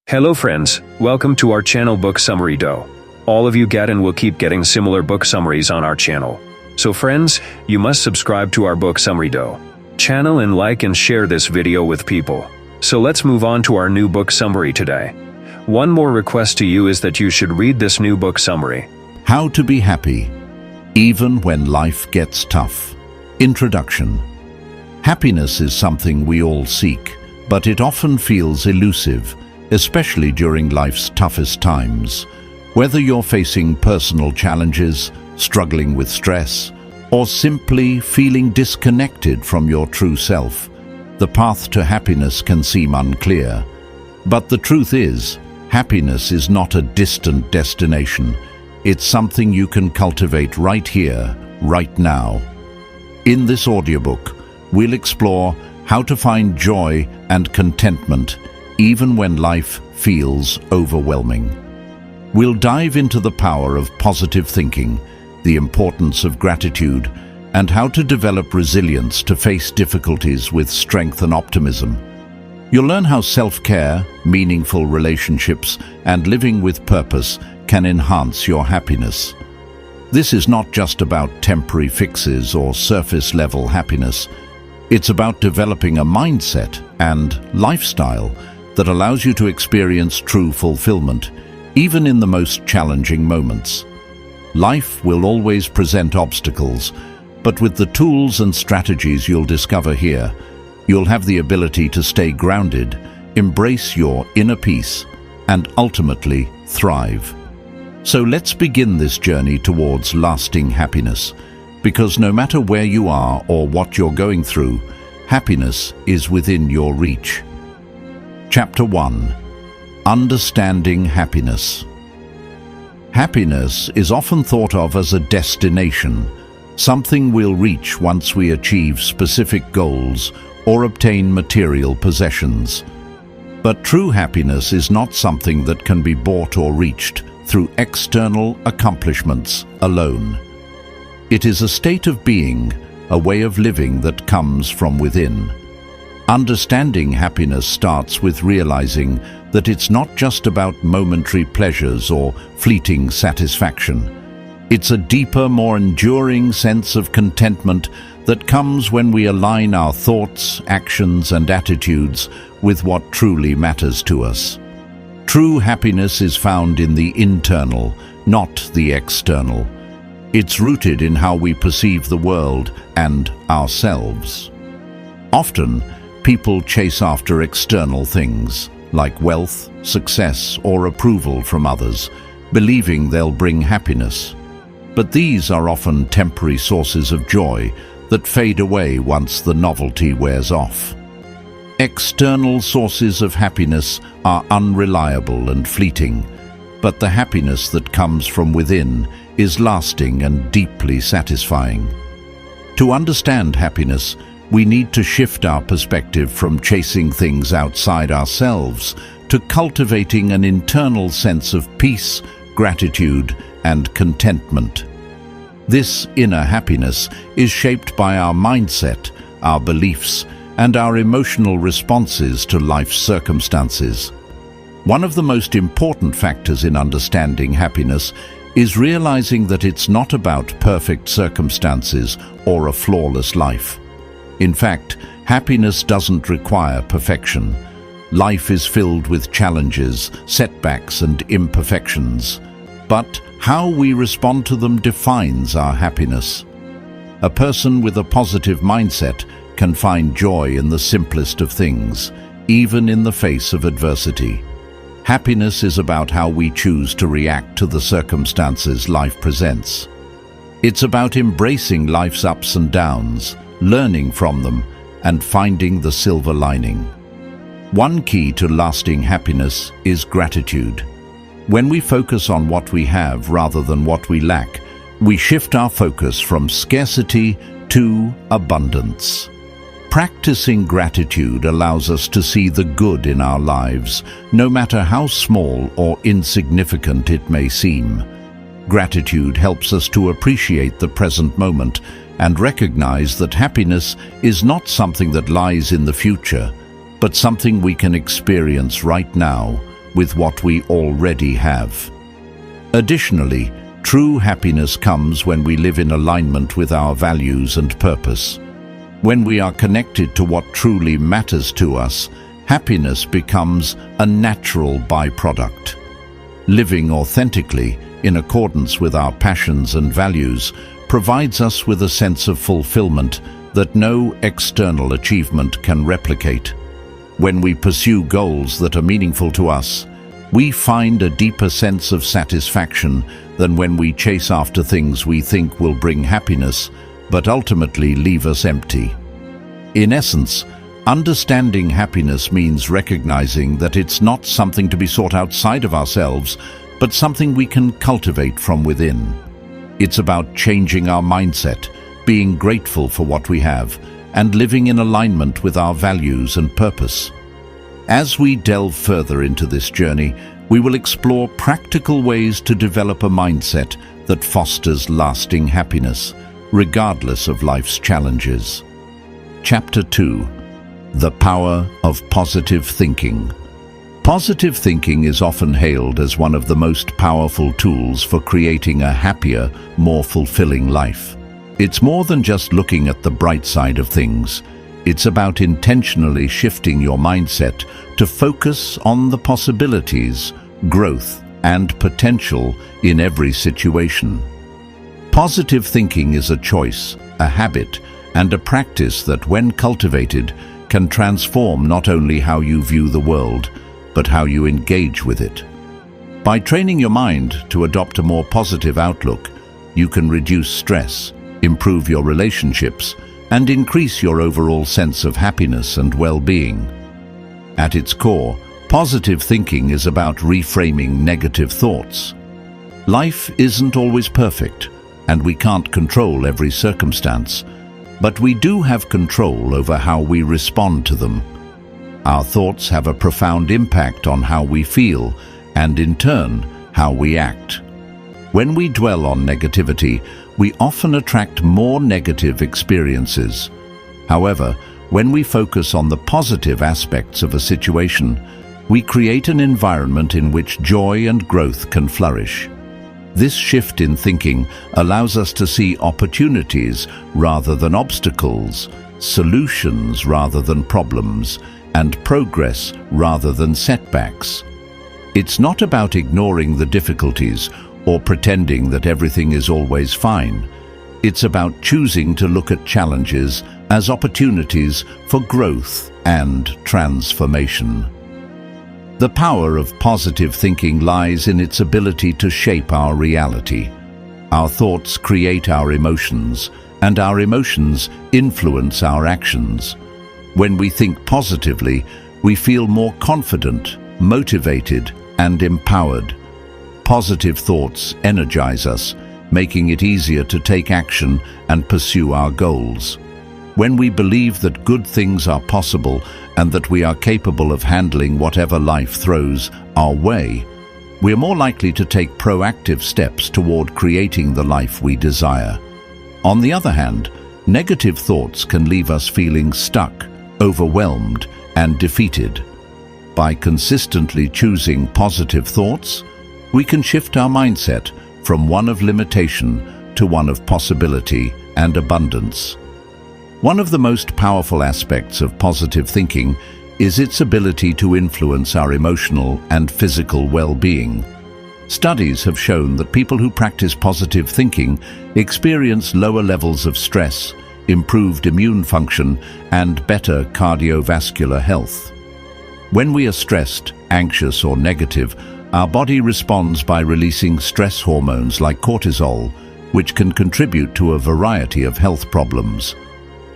Hello friends, welcome to our channel Book Summary Do. All of you get and will keep getting similar book summaries on our channel. So friends, you must subscribe to our Book Summary Do channel and like and share this video with people. So let's move on to our new book summary today. One more request to you is that you should read this new book summary. How to be happy, even when life gets tough. Introduction. Happiness is something we all seek, but it often feels elusive, especially during life's toughest times. Whether you're facing personal challenges, struggling with stress, or simply feeling disconnected from your true self, the path to happiness can seem unclear. But the truth is, happiness is not a distant destination. It's something you can cultivate right here, right now. In this audiobook, we'll explore how to find joy and contentment even when life feels overwhelming. We'll dive into the power of positive thinking, the importance of gratitude, and how to develop resilience to face difficulties with strength and optimism. You'll learn how self-care, meaningful relationships, and living with purpose can enhance your happiness. This is not just about temporary fixes or surface-level happiness. It's about developing a mindset and lifestyle that allows you to experience true fulfillment, even in the most challenging moments. Life will always present obstacles, but with the tools and strategies you'll discover here, you'll have the ability to stay grounded, embrace your inner peace, and ultimately thrive. So let's begin this journey towards lasting happiness, because no matter where you are or what you're going through, happiness is within your reach. Chapter 1. Understanding happiness. Happiness is often thought of as a destination, something we'll reach once we achieve specific goals or obtain material possessions. But true happiness is not something that can be bought or reached through external accomplishments alone. It is a state of being, a way of living that comes from within. Understanding happiness starts with realizing that it's not just about momentary pleasures or fleeting satisfaction. It's a deeper, more enduring sense of contentment that comes when we align our thoughts, actions, and attitudes with what truly matters to us. True happiness is found in the internal, not the external. It's rooted in how we perceive the world and ourselves. Often, people chase after external things, like wealth, success, or approval from others, believing they'll bring happiness. But these are often temporary sources of joy that fade away once the novelty wears off. External sources of happiness are unreliable and fleeting, but the happiness that comes from within is lasting and deeply satisfying. To understand happiness, we need to shift our perspective from chasing things outside ourselves to cultivating an internal sense of peace, gratitude, and contentment. This inner happiness is shaped by our mindset, our beliefs, and our emotional responses to life's circumstances. One of the most important factors in understanding happiness is realizing that it's not about perfect circumstances or a flawless life. In fact, happiness doesn't require perfection. Life is filled with challenges, setbacks, and imperfections. But how we respond to them defines our happiness. A person with a positive mindset can find joy in the simplest of things, even in the face of adversity. Happiness is about how we choose to react to the circumstances life presents. It's about embracing life's ups and downs, learning from them, and finding the silver lining. One key to lasting happiness is gratitude. When we focus on what we have rather than what we lack, we shift our focus from scarcity to abundance. Practicing gratitude allows us to see the good in our lives, no matter how small or insignificant it may seem. Gratitude helps us to appreciate the present moment and recognize that happiness is not something that lies in the future, but something we can experience right now with what we already have. Additionally, true happiness comes when we live in alignment with our values and purpose. When we are connected to what truly matters to us, happiness becomes a natural byproduct. Living authentically, in accordance with our passions and values, provides us with a sense of fulfillment that no external achievement can replicate. When we pursue goals that are meaningful to us, we find a deeper sense of satisfaction than when we chase after things we think will bring happiness, but ultimately leave us empty. In essence, understanding happiness means recognizing that it's not something to be sought outside of ourselves, but something we can cultivate from within. It's about changing our mindset, being grateful for what we have, and living in alignment with our values and purpose. As we delve further into this journey, we will explore practical ways to develop a mindset that fosters lasting happiness, regardless of life's challenges. Chapter 2. The Power of Positive Thinking. Positive thinking is often hailed as one of the most powerful tools for creating a happier, more fulfilling life. It's more than just looking at the bright side of things. It's about intentionally shifting your mindset to focus on the possibilities, growth, and potential in every situation. Positive thinking is a choice, a habit, and a practice that, when cultivated, can transform not only how you view the world, but how you engage with it. By training your mind to adopt a more positive outlook, you can reduce stress, improve your relationships, and increase your overall sense of happiness and well-being. At its core, positive thinking is about reframing negative thoughts. Life isn't always perfect, and we can't control every circumstance, but we do have control over how we respond to them. Our thoughts have a profound impact on how we feel, and in turn, how we act. When we dwell on negativity, we often attract more negative experiences. However, when we focus on the positive aspects of a situation, we create an environment in which joy and growth can flourish. This shift in thinking allows us to see opportunities rather than obstacles, solutions rather than problems, and progress rather than setbacks. It's not about ignoring the difficulties or pretending that everything is always fine. It's about choosing to look at challenges as opportunities for growth and transformation. The power of positive thinking lies in its ability to shape our reality. Our thoughts create our emotions, and our emotions influence our actions. When we think positively, we feel more confident, motivated, and empowered. Positive thoughts energize us, making it easier to take action and pursue our goals. When we believe that good things are possible and that we are capable of handling whatever life throws our way, we are more likely to take proactive steps toward creating the life we desire. On the other hand, negative thoughts can leave us feeling stuck, overwhelmed, and defeated. By consistently choosing positive thoughts, we can shift our mindset from one of limitation to one of possibility and abundance. One of the most powerful aspects of positive thinking is its ability to influence our emotional and physical well-being. Studies have shown that people who practice positive thinking experience lower levels of stress, improved immune function, and better cardiovascular health. When we are stressed, anxious, or negative, our body responds by releasing stress hormones like cortisol, which can contribute to a variety of health problems.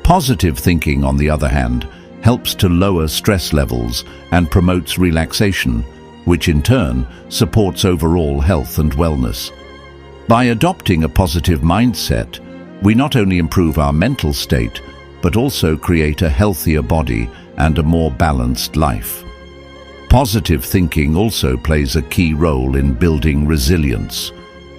Positive thinking, on the other hand, helps to lower stress levels and promotes relaxation, which in turn supports overall health and wellness. By adopting a positive mindset, we not only improve our mental state, but also create a healthier body and a more balanced life. Positive thinking also plays a key role in building resilience.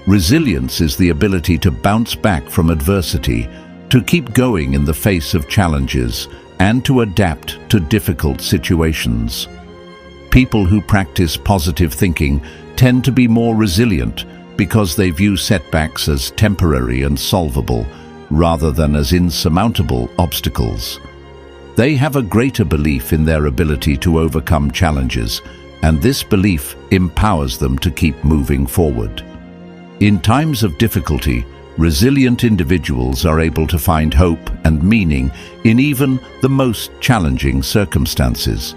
Resilience is the ability to bounce back from adversity, to keep going in the face of challenges, and to adapt to difficult situations. People who practice positive thinking tend to be more resilient because they view setbacks as temporary and solvable, rather than as insurmountable obstacles. They have a greater belief in their ability to overcome challenges, and this belief empowers them to keep moving forward. In times of difficulty, resilient individuals are able to find hope and meaning in even the most challenging circumstances.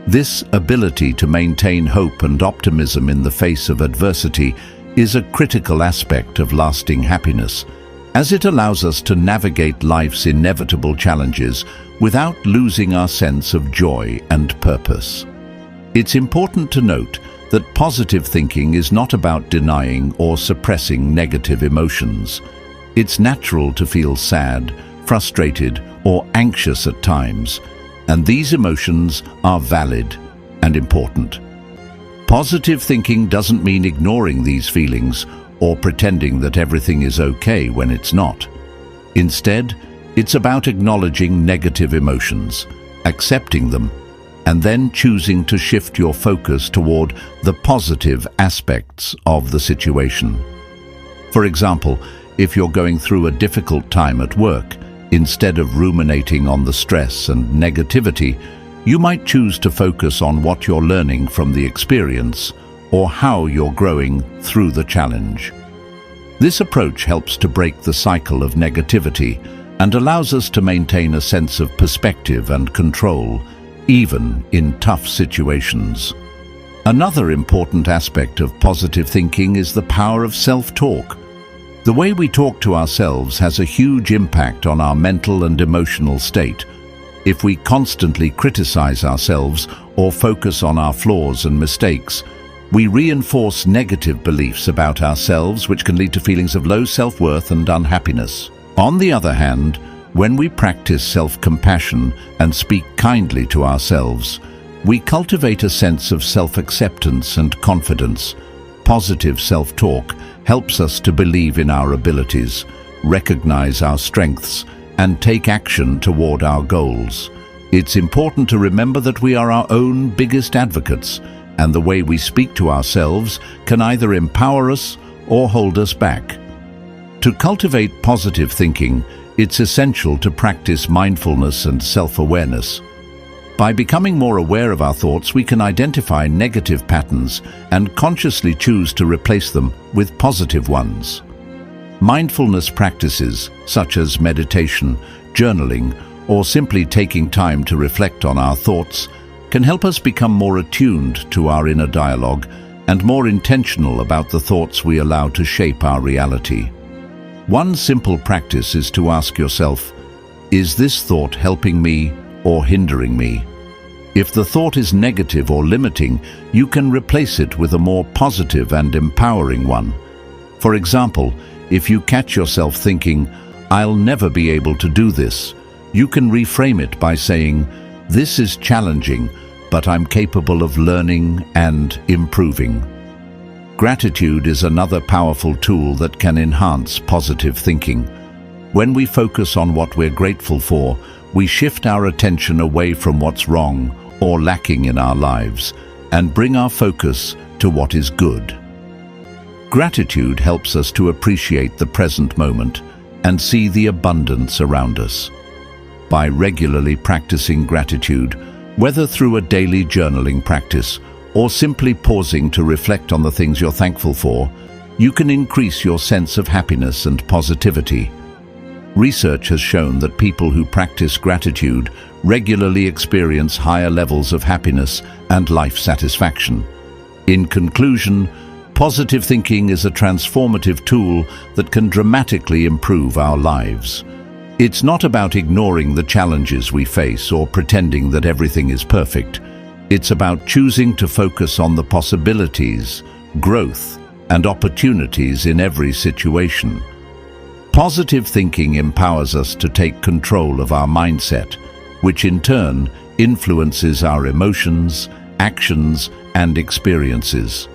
This ability to maintain hope and optimism in the face of adversity is a critical aspect of lasting happiness, as it allows us to navigate life's inevitable challenges without losing our sense of joy and purpose. It's important to note that positive thinking is not about denying or suppressing negative emotions. It's natural to feel sad, frustrated, or anxious at times, and these emotions are valid and important. Positive thinking doesn't mean ignoring these feelings or pretending that everything is okay when it's not. Instead, it's about acknowledging negative emotions, accepting them, and then choosing to shift your focus toward the positive aspects of the situation. For example, if you're going through a difficult time at work, instead of ruminating on the stress and negativity, you might choose to focus on what you're learning from the experience or how you're growing through the challenge. This approach helps to break the cycle of negativity and allows us to maintain a sense of perspective and control, even in tough situations. Another important aspect of positive thinking is the power of self-talk. The way we talk to ourselves has a huge impact on our mental and emotional state. If we constantly criticize ourselves or focus on our flaws and mistakes, we reinforce negative beliefs about ourselves, which can lead to feelings of low self-worth and unhappiness. On the other hand, when we practice self-compassion and speak kindly to ourselves, we cultivate a sense of self-acceptance and confidence. Positive self-talk helps us to believe in our abilities, recognize our strengths, and take action toward our goals. It's important to remember that we are our own biggest advocates, and the way we speak to ourselves can either empower us or hold us back. To cultivate positive thinking, it's essential to practice mindfulness and self-awareness. By becoming more aware of our thoughts, we can identify negative patterns and consciously choose to replace them with positive ones. Mindfulness practices, such as meditation, journaling, or simply taking time to reflect on our thoughts, can help us become more attuned to our inner dialogue and more intentional about the thoughts we allow to shape our reality. One simple practice is to ask yourself, is this thought helping me or hindering me? If the thought is negative or limiting, you can replace it with a more positive and empowering one. For example, if you catch yourself thinking, "I'll never be able to do this," you can reframe it by saying, "This is challenging, but I'm capable of learning and improving." Gratitude is another powerful tool that can enhance positive thinking. When we focus on what we're grateful for, we shift our attention away from what's wrong or lacking in our lives and bring our focus to what is good. Gratitude helps us to appreciate the present moment and see the abundance around us. By regularly practicing gratitude, whether through a daily journaling practice or simply pausing to reflect on the things you're thankful for, you can increase your sense of happiness and positivity. Research has shown that people who practice gratitude regularly experience higher levels of happiness and life satisfaction. In conclusion, positive thinking is a transformative tool that can dramatically improve our lives. It's not about ignoring the challenges we face or pretending that everything is perfect. It's about choosing to focus on the possibilities, growth, and opportunities in every situation. Positive thinking empowers us to take control of our mindset, which in turn influences our emotions, actions, and experiences.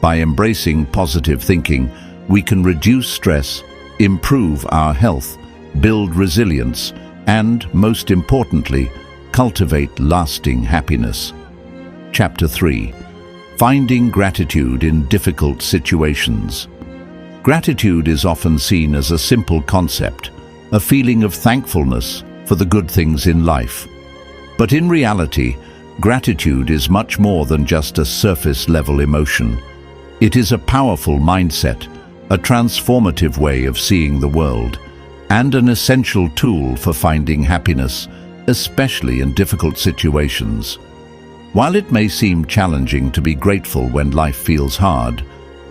By embracing positive thinking, we can reduce stress, improve our health, build resilience, and, most importantly, cultivate lasting happiness. Chapter 3. Finding gratitude in difficult situations. Gratitude is often seen as a simple concept, a feeling of thankfulness for the good things in life. But in reality, gratitude is much more than just a surface-level emotion. It is a powerful mindset, a transformative way of seeing the world, and an essential tool for finding happiness, especially in difficult situations. While it may seem challenging to be grateful when life feels hard,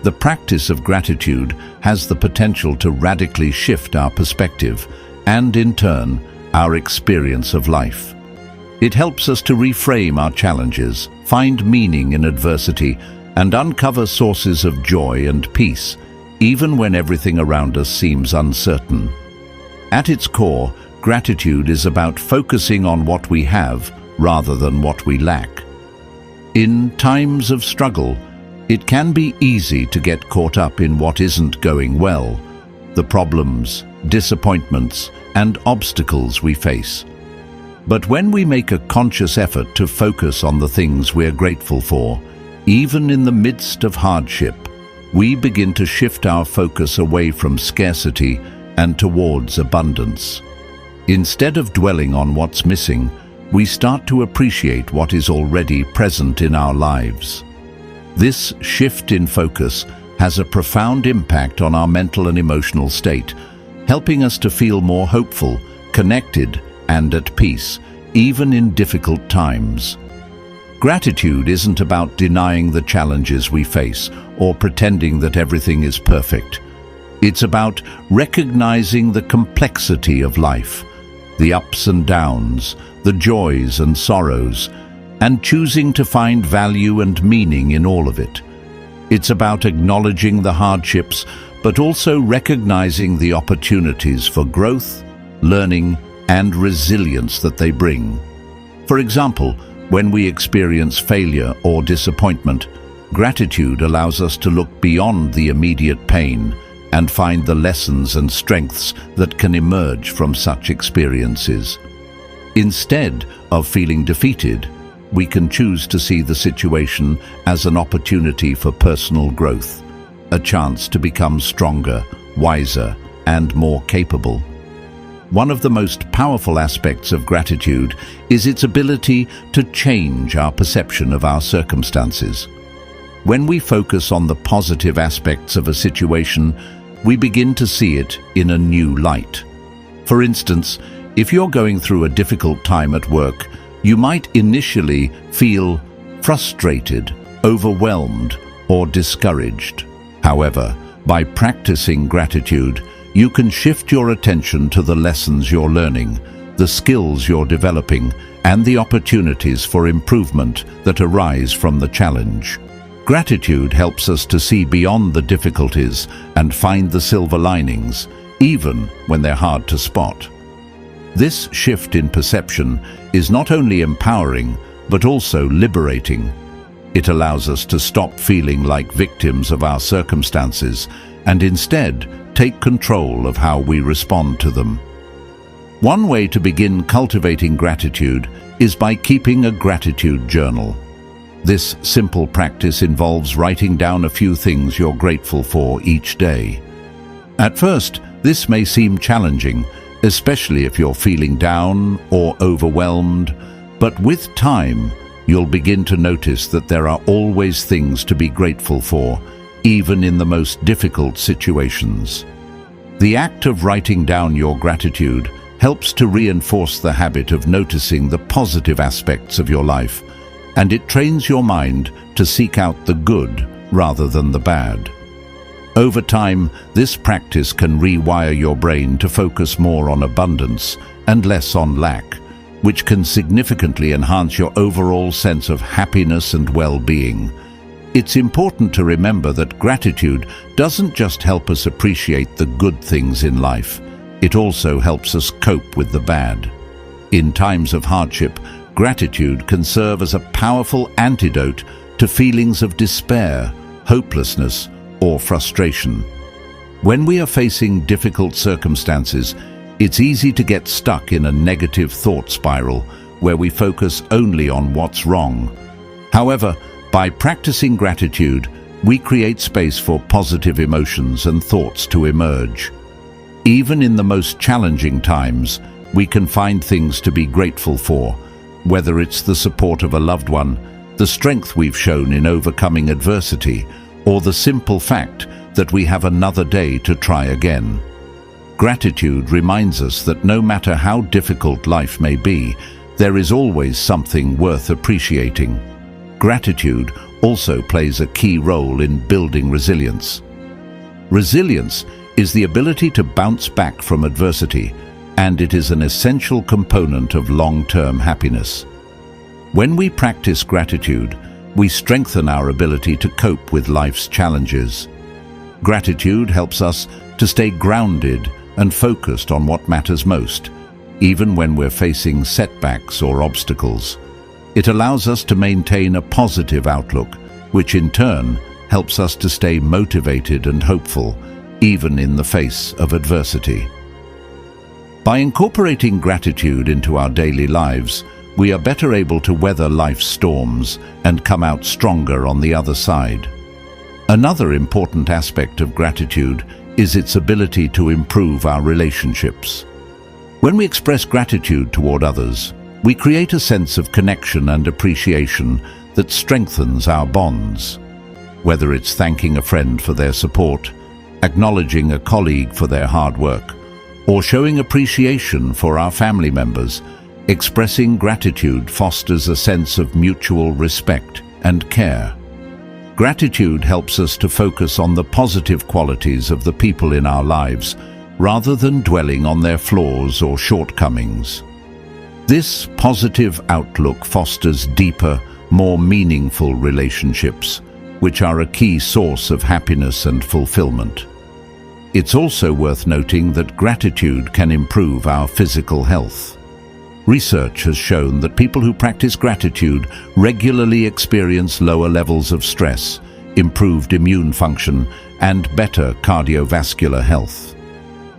the practice of gratitude has the potential to radically shift our perspective and, in turn, our experience of life. It helps us to reframe our challenges, find meaning in adversity, and uncover sources of joy and peace, even when everything around us seems uncertain. At its core, gratitude is about focusing on what we have rather than what we lack. In times of struggle, it can be easy to get caught up in what isn't going well, the problems, disappointments, and obstacles we face. But when we make a conscious effort to focus on the things we're grateful for, even in the midst of hardship, we begin to shift our focus away from scarcity and towards abundance. Instead of dwelling on what's missing, we start to appreciate what is already present in our lives. This shift in focus has a profound impact on our mental and emotional state, helping us to feel more hopeful, connected, and at peace, even in difficult times. Gratitude isn't about denying the challenges we face or pretending that everything is perfect. It's about recognizing the complexity of life, the ups and downs, the joys and sorrows, and choosing to find value and meaning in all of it. It's about acknowledging the hardships, but also recognizing the opportunities for growth, learning, and resilience that they bring. For example, when we experience failure or disappointment, gratitude allows us to look beyond the immediate pain and find the lessons and strengths that can emerge from such experiences. Instead of feeling defeated, we can choose to see the situation as an opportunity for personal growth, a chance to become stronger, wiser, and more capable. One of the most powerful aspects of gratitude is its ability to change our perception of our circumstances. When we focus on the positive aspects of a situation, we begin to see it in a new light. For instance, if you're going through a difficult time at work, you might initially feel frustrated, overwhelmed, or discouraged. However, by practicing gratitude, you can shift your attention to the lessons you're learning, the skills you're developing, and the opportunities for improvement that arise from the challenge. Gratitude helps us to see beyond the difficulties and find the silver linings, even when they're hard to spot. This shift in perception is not only empowering, but also liberating. It allows us to stop feeling like victims of our circumstances and instead take control of how we respond to them. One way to begin cultivating gratitude is by keeping a gratitude journal. This simple practice involves writing down a few things you're grateful for each day. At first, this may seem challenging, especially if you're feeling down or overwhelmed, but with time, you'll begin to notice that there are always things to be grateful for, even in the most difficult situations. The act of writing down your gratitude helps to reinforce the habit of noticing the positive aspects of your life, and it trains your mind to seek out the good rather than the bad. Over time, this practice can rewire your brain to focus more on abundance and less on lack, which can significantly enhance your overall sense of happiness and well-being. It's important to remember that gratitude doesn't just help us appreciate the good things in life, it also helps us cope with the bad. In times of hardship, gratitude can serve as a powerful antidote to feelings of despair, hopelessness, or frustration. When we are facing difficult circumstances, it's easy to get stuck in a negative thought spiral where we focus only on what's wrong. However, by practicing gratitude, we create space for positive emotions and thoughts to emerge. Even in the most challenging times, we can find things to be grateful for, whether it's the support of a loved one, the strength we've shown in overcoming adversity, or the simple fact that we have another day to try again. Gratitude reminds us that no matter how difficult life may be, there is always something worth appreciating. Gratitude also plays a key role in building resilience. Resilience is the ability to bounce back from adversity, and it is an essential component of long-term happiness. When we practice gratitude, we strengthen our ability to cope with life's challenges. Gratitude helps us to stay grounded and focused on what matters most, even when we're facing setbacks or obstacles. It allows us to maintain a positive outlook, which in turn helps us to stay motivated and hopeful, even in the face of adversity. By incorporating gratitude into our daily lives, we are better able to weather life's storms and come out stronger on the other side. Another important aspect of gratitude is its ability to improve our relationships. When we express gratitude toward others, we create a sense of connection and appreciation that strengthens our bonds. Whether it's thanking a friend for their support, acknowledging a colleague for their hard work, or showing appreciation for our family members, expressing gratitude fosters a sense of mutual respect and care. Gratitude helps us to focus on the positive qualities of the people in our lives, rather than dwelling on their flaws or shortcomings. This positive outlook fosters deeper, more meaningful relationships, which are a key source of happiness and fulfillment. It's also worth noting that gratitude can improve our physical health. Research has shown that people who practice gratitude regularly experience lower levels of stress, improved immune function, and better cardiovascular health.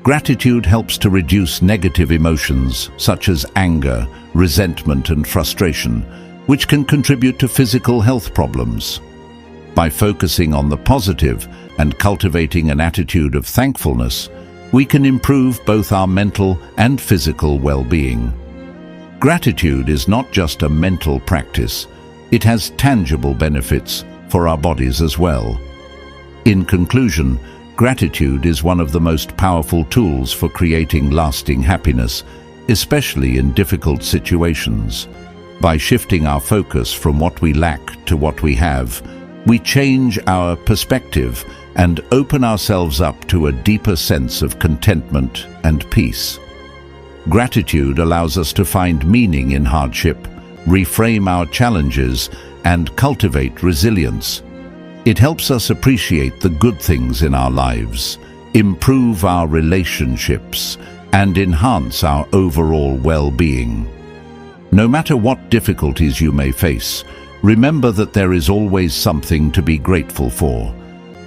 Gratitude helps to reduce negative emotions such as anger, resentment, and frustration, which can contribute to physical health problems. By focusing on the positive and cultivating an attitude of thankfulness, we can improve both our mental and physical well-being. Gratitude is not just a mental practice, it has tangible benefits for our bodies as well. In conclusion, gratitude is one of the most powerful tools for creating lasting happiness, especially in difficult situations. By shifting our focus from what we lack to what we have, we change our perspective and open ourselves up to a deeper sense of contentment and peace. Gratitude allows us to find meaning in hardship, reframe our challenges, and cultivate resilience. It helps us appreciate the good things in our lives, improve our relationships, and enhance our overall well-being. No matter what difficulties you may face, remember that there is always something to be grateful for.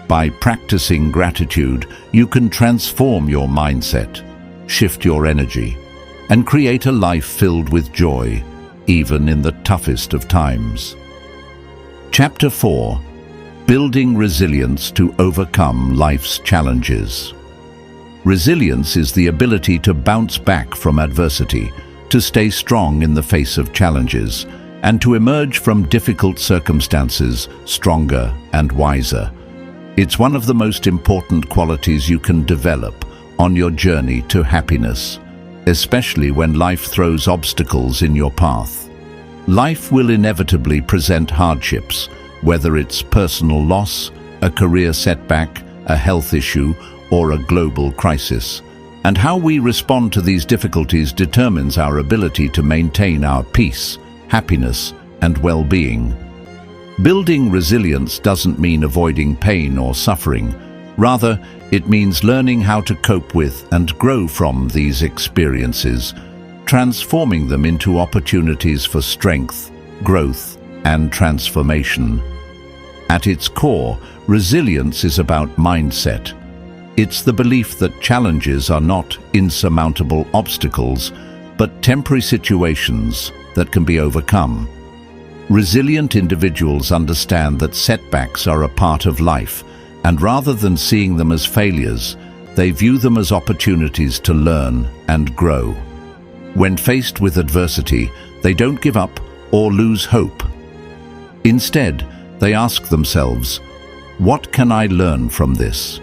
By practicing gratitude, you can transform your mindset, shift your energy, and create a life filled with joy, even in the toughest of times. Chapter 4: Building Resilience to Overcome Life's Challenges. Resilience is the ability to bounce back from adversity, to stay strong in the face of challenges, and to emerge from difficult circumstances stronger and wiser. It's one of the most important qualities you can develop on your journey to happiness, especially when life throws obstacles in your path. Life will inevitably present hardships, whether it's personal loss, a career setback, a health issue, or a global crisis. And how we respond to these difficulties determines our ability to maintain our peace, happiness, and well-being. Building resilience doesn't mean avoiding pain or suffering. Rather, it means learning how to cope with and grow from these experiences, transforming them into opportunities for strength, growth, and transformation. At its core, resilience is about mindset. It's the belief that challenges are not insurmountable obstacles, but temporary situations that can be overcome. Resilient individuals understand that setbacks are a part of life, and rather than seeing them as failures, they view them as opportunities to learn and grow. When faced with adversity, they don't give up or lose hope. Instead, they ask themselves, what can I learn from this?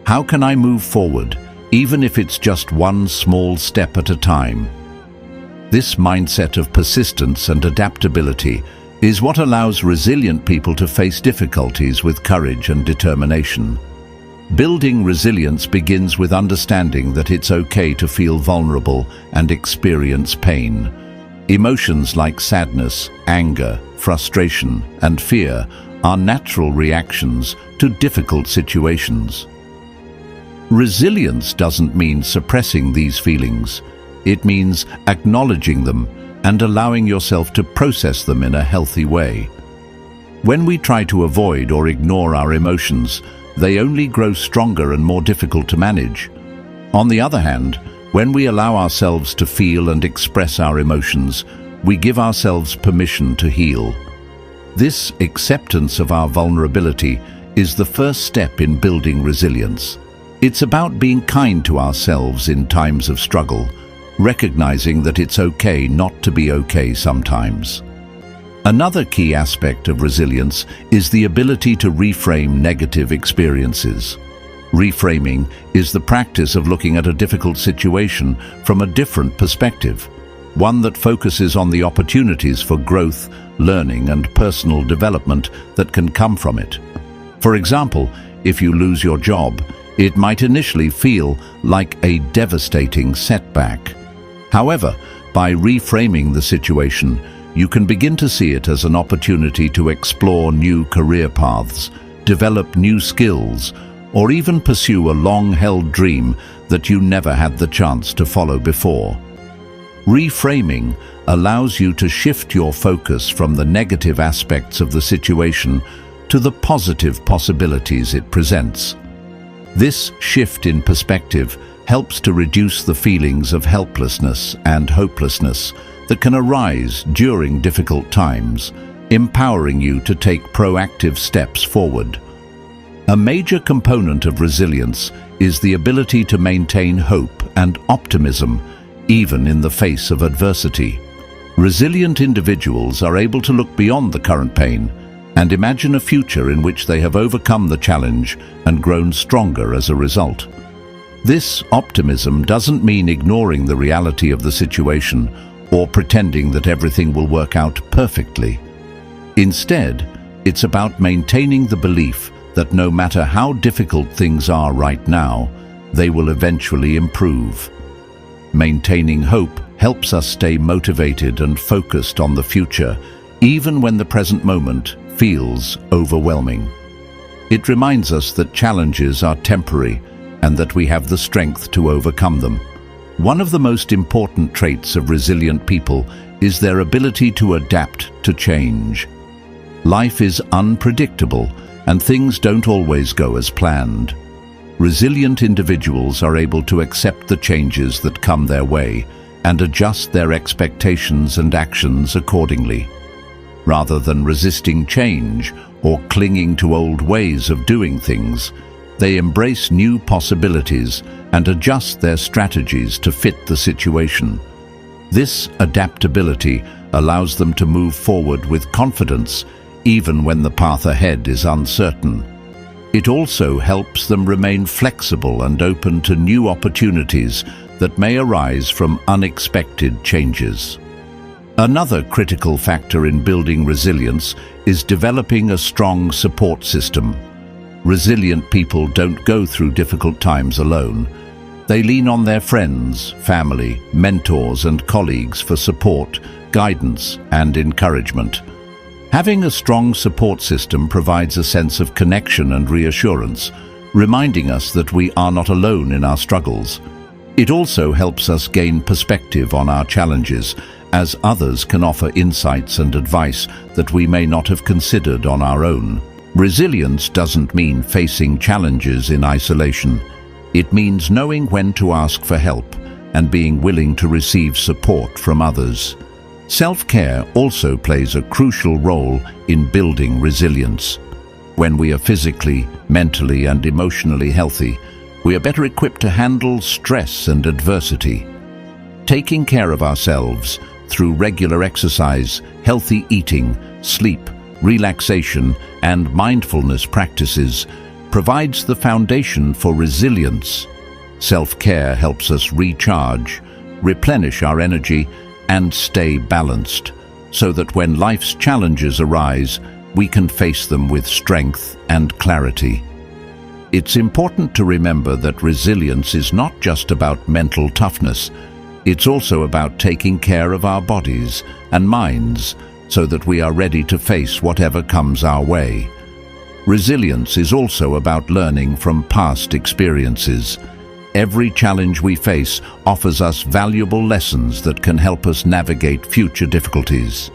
How can I move forward, even if it's just one small step at a time? This mindset of persistence and adaptability is what allows resilient people to face difficulties with courage and determination. Building resilience begins with understanding that it's okay to feel vulnerable and experience pain. Emotions like sadness, anger, frustration, and fear are natural reactions to difficult situations. Resilience doesn't mean suppressing these feelings. It means acknowledging them and allowing yourself to process them in a healthy way. When we try to avoid or ignore our emotions, they only grow stronger and more difficult to manage. On the other hand, when we allow ourselves to feel and express our emotions, we give ourselves permission to heal. This acceptance of our vulnerability is the first step in building resilience. It's about being kind to ourselves in times of struggle, recognizing that it's okay not to be okay sometimes. Another key aspect of resilience is the ability to reframe negative experiences. Reframing is the practice of looking at a difficult situation from a different perspective, one that focuses on the opportunities for growth, learning, and personal development that can come from it. For example, if you lose your job, it might initially feel like a devastating setback. However, by reframing the situation, you can begin to see it as an opportunity to explore new career paths, develop new skills, or even pursue a long-held dream that you never had the chance to follow before. Reframing allows you to shift your focus from the negative aspects of the situation to the positive possibilities it presents. This shift in perspective helps to reduce the feelings of helplessness and hopelessness that can arise during difficult times, empowering you to take proactive steps forward. A major component of resilience is the ability to maintain hope and optimism even in the face of adversity. Resilient individuals are able to look beyond the current pain and imagine a future in which they have overcome the challenge and grown stronger as a result. This optimism doesn't mean ignoring the reality of the situation or pretending that everything will work out perfectly. Instead, it's about maintaining the belief that no matter how difficult things are right now, they will eventually improve. Maintaining hope helps us stay motivated and focused on the future, even when the present moment feels overwhelming. It reminds us that challenges are temporary and that we have the strength to overcome them. One of the most important traits of resilient people is their ability to adapt to change. Life is unpredictable and things don't always go as planned. Resilient individuals are able to accept the changes that come their way and adjust their expectations and actions accordingly. Rather than resisting change or clinging to old ways of doing things, they embrace new possibilities and adjust their strategies to fit the situation. This adaptability allows them to move forward with confidence even when the path ahead is uncertain. It also helps them remain flexible and open to new opportunities that may arise from unexpected changes. Another critical factor in building resilience is developing a strong support system. Resilient people don't go through difficult times alone. They lean on their friends, family, mentors, and colleagues for support, guidance, and encouragement. Having a strong support system provides a sense of connection and reassurance, reminding us that we are not alone in our struggles. It also helps us gain perspective on our challenges, as others can offer insights and advice that we may not have considered on our own. Resilience doesn't mean facing challenges in isolation. It means knowing when to ask for help and being willing to receive support from others. Self-care also plays a crucial role in building resilience. When we are physically, mentally, and emotionally healthy, we are better equipped to handle stress and adversity. Taking care of ourselves through regular exercise, healthy eating, sleep, relaxation, and mindfulness practices provides the foundation for resilience. Self-care helps us recharge, replenish our energy, and stay balanced, so that when life's challenges arise, we can face them with strength and clarity. It's important to remember that resilience is not just about mental toughness. It's also about taking care of our bodies and minds so that we are ready to face whatever comes our way. Resilience is also about learning from past experiences. Every challenge we face offers us valuable lessons that can help us navigate future difficulties.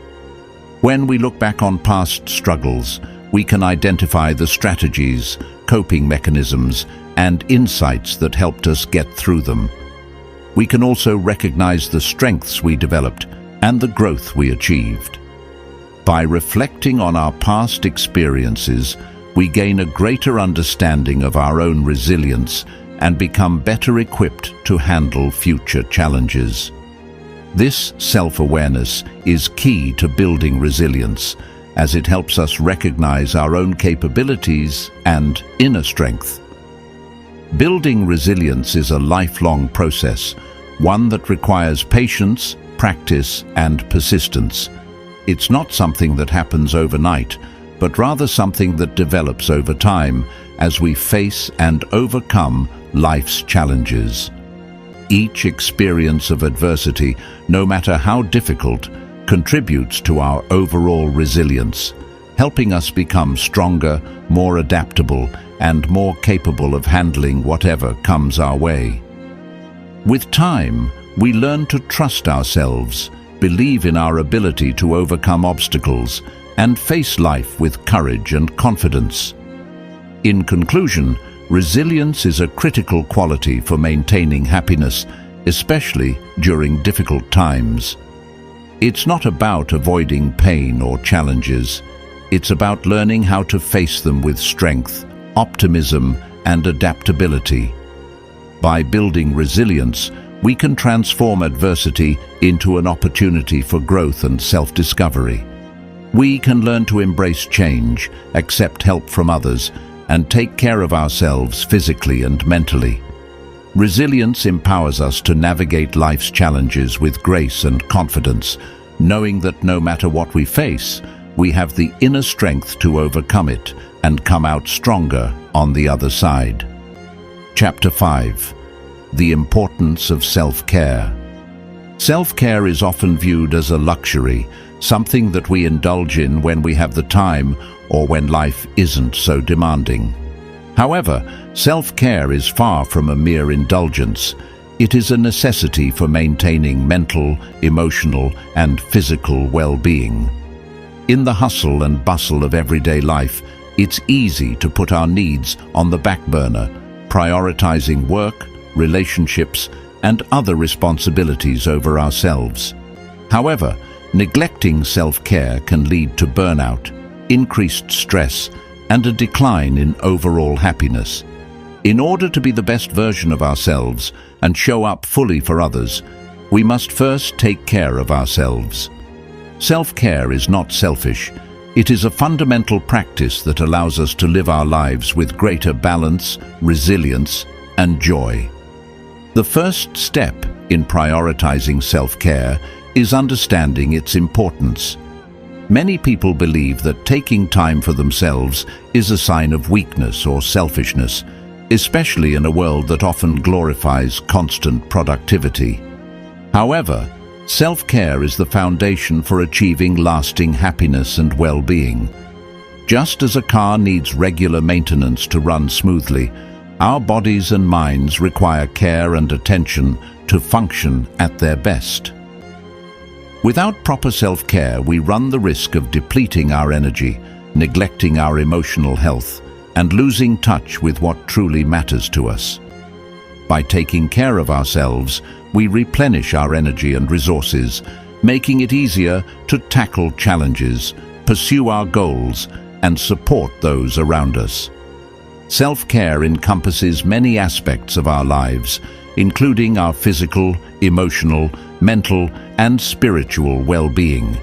When we look back on past struggles, we can identify the strategies, coping mechanisms, and insights that helped us get through them. We can also recognize the strengths we developed and the growth we achieved. By reflecting on our past experiences, we gain a greater understanding of our own resilience and become better equipped to handle future challenges. This self-awareness is key to building resilience, as it helps us recognize our own capabilities and inner strength. Building resilience is a lifelong process, one that requires patience, practice, and persistence. It's not something that happens overnight, but rather something that develops over time as we face and overcome life's challenges. Each experience of adversity, no matter how difficult, contributes to our overall resilience, helping us become stronger, more adaptable, and more capable of handling whatever comes our way. With time, we learn to trust ourselves, believe in our ability to overcome obstacles, and face life with courage and confidence. In conclusion, resilience is a critical quality for maintaining happiness, especially during difficult times. It's not about avoiding pain or challenges. It's about learning how to face them with strength, optimism, and adaptability. By building resilience, we can transform adversity into an opportunity for growth and self-discovery. We can learn to embrace change, accept help from others, and take care of ourselves physically and mentally. Resilience empowers us to navigate life's challenges with grace and confidence, knowing that no matter what we face, we have the inner strength to overcome it and come out stronger on the other side. Chapter 5. The importance of self-care. Self-care is often viewed as a luxury, something that we indulge in when we have the time or when life isn't so demanding. However, self-care is far from a mere indulgence. It is a necessity for maintaining mental, emotional, and physical well-being. In the hustle and bustle of everyday life, it's easy to put our needs on the back burner, prioritizing work, relationships, and other responsibilities over ourselves. However, neglecting self-care can lead to burnout, increased stress, and a decline in overall happiness. In order to be the best version of ourselves and show up fully for others, we must first take care of ourselves. Self-care is not selfish. It is a fundamental practice that allows us to live our lives with greater balance, resilience, and joy. The first step in prioritizing self-care is understanding its importance. Many people believe that taking time for themselves is a sign of weakness or selfishness, especially in a world that often glorifies constant productivity. However, self-care is the foundation for achieving lasting happiness and well-being. Just as a car needs regular maintenance to run smoothly, our bodies and minds require care and attention to function at their best. Without proper self-care, we run the risk of depleting our energy, neglecting our emotional health, and losing touch with what truly matters to us. By taking care of ourselves, we replenish our energy and resources, making it easier to tackle challenges, pursue our goals, and support those around us. Self-care encompasses many aspects of our lives, including our physical, emotional, mental, and spiritual well-being.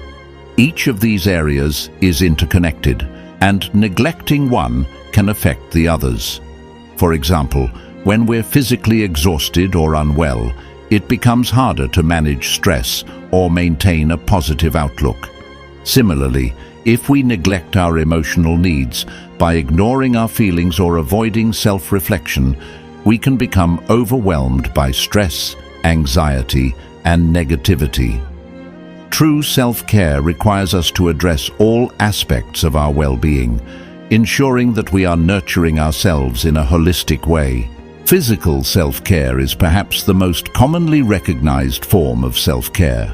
Each of these areas is interconnected, and neglecting one can affect the others. For example, when we're physically exhausted or unwell, it becomes harder to manage stress or maintain a positive outlook. Similarly, if we neglect our emotional needs by ignoring our feelings or avoiding self-reflection, we can become overwhelmed by stress, anxiety, and negativity. True self-care requires us to address all aspects of our well-being, ensuring that we are nurturing ourselves in a holistic way. Physical self-care is perhaps the most commonly recognized form of self-care.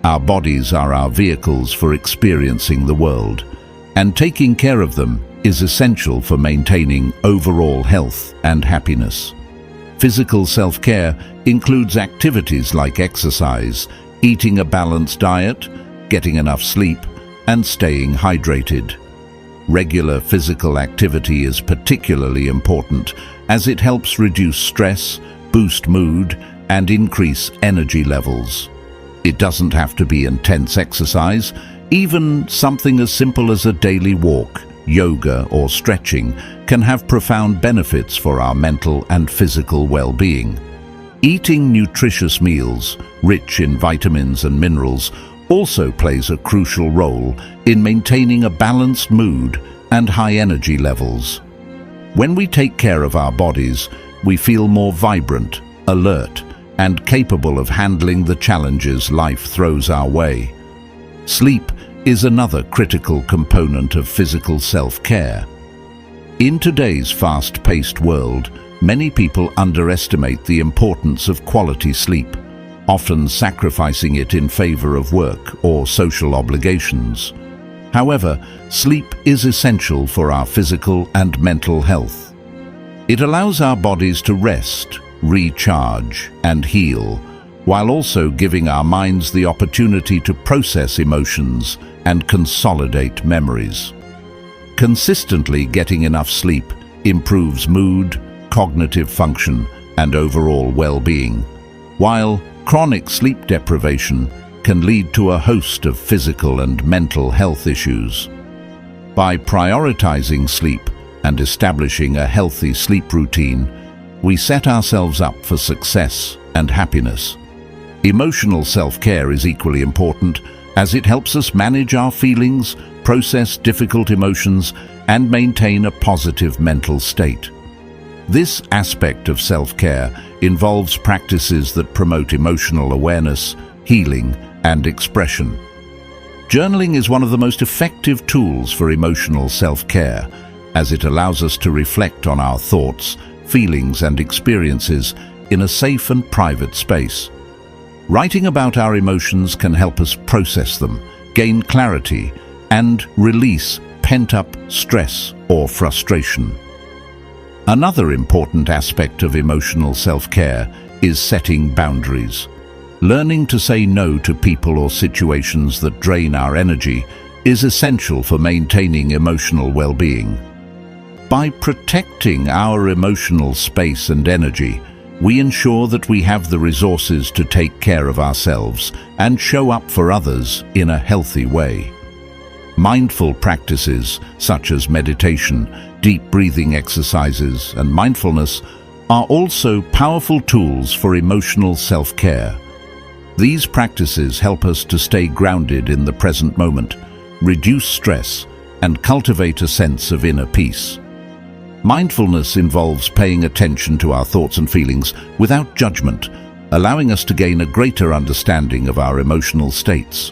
Our bodies are our vehicles for experiencing the world, and taking care of them is essential for maintaining overall health and happiness. Physical self-care includes activities like exercise, eating a balanced diet, getting enough sleep, and staying hydrated. Regular physical activity is particularly important as it helps reduce stress, boost mood, and increase energy levels. It doesn't have to be intense exercise. Even something as simple as a daily walk, yoga, or stretching can have profound benefits for our mental and physical well-being. Eating nutritious meals, rich in vitamins and minerals, also plays a crucial role in maintaining a balanced mood and high energy levels. When we take care of our bodies, we feel more vibrant, alert, and capable of handling the challenges life throws our way. Sleep is another critical component of physical self-care. In today's fast-paced world, many people underestimate the importance of quality sleep, often sacrificing it in favor of work or social obligations. However, sleep is essential for our physical and mental health. It allows our bodies to rest, recharge, and heal, while also giving our minds the opportunity to process emotions and consolidate memories. Consistently getting enough sleep improves mood, cognitive function, and overall well-being, while chronic sleep deprivation can lead to a host of physical and mental health issues. By prioritizing sleep and establishing a healthy sleep routine, we set ourselves up for success and happiness. Emotional self-care is equally important, as it helps us manage our feelings, process difficult emotions, and maintain a positive mental state. This aspect of self-care involves practices that promote emotional awareness, healing, and expression. Journaling is one of the most effective tools for emotional self-care, as it allows us to reflect on our thoughts, feelings, and experiences in a safe and private space. Writing about our emotions can help us process them, gain clarity, and release pent-up stress or frustration. Another important aspect of emotional self-care is setting boundaries. Learning to say no to people or situations that drain our energy is essential for maintaining emotional well-being. By protecting our emotional space and energy, we ensure that we have the resources to take care of ourselves and show up for others in a healthy way. Mindful practices such as meditation, deep breathing exercises, and mindfulness are also powerful tools for emotional self-care. These practices help us to stay grounded in the present moment, reduce stress, and cultivate a sense of inner peace. Mindfulness involves paying attention to our thoughts and feelings without judgment, allowing us to gain a greater understanding of our emotional states.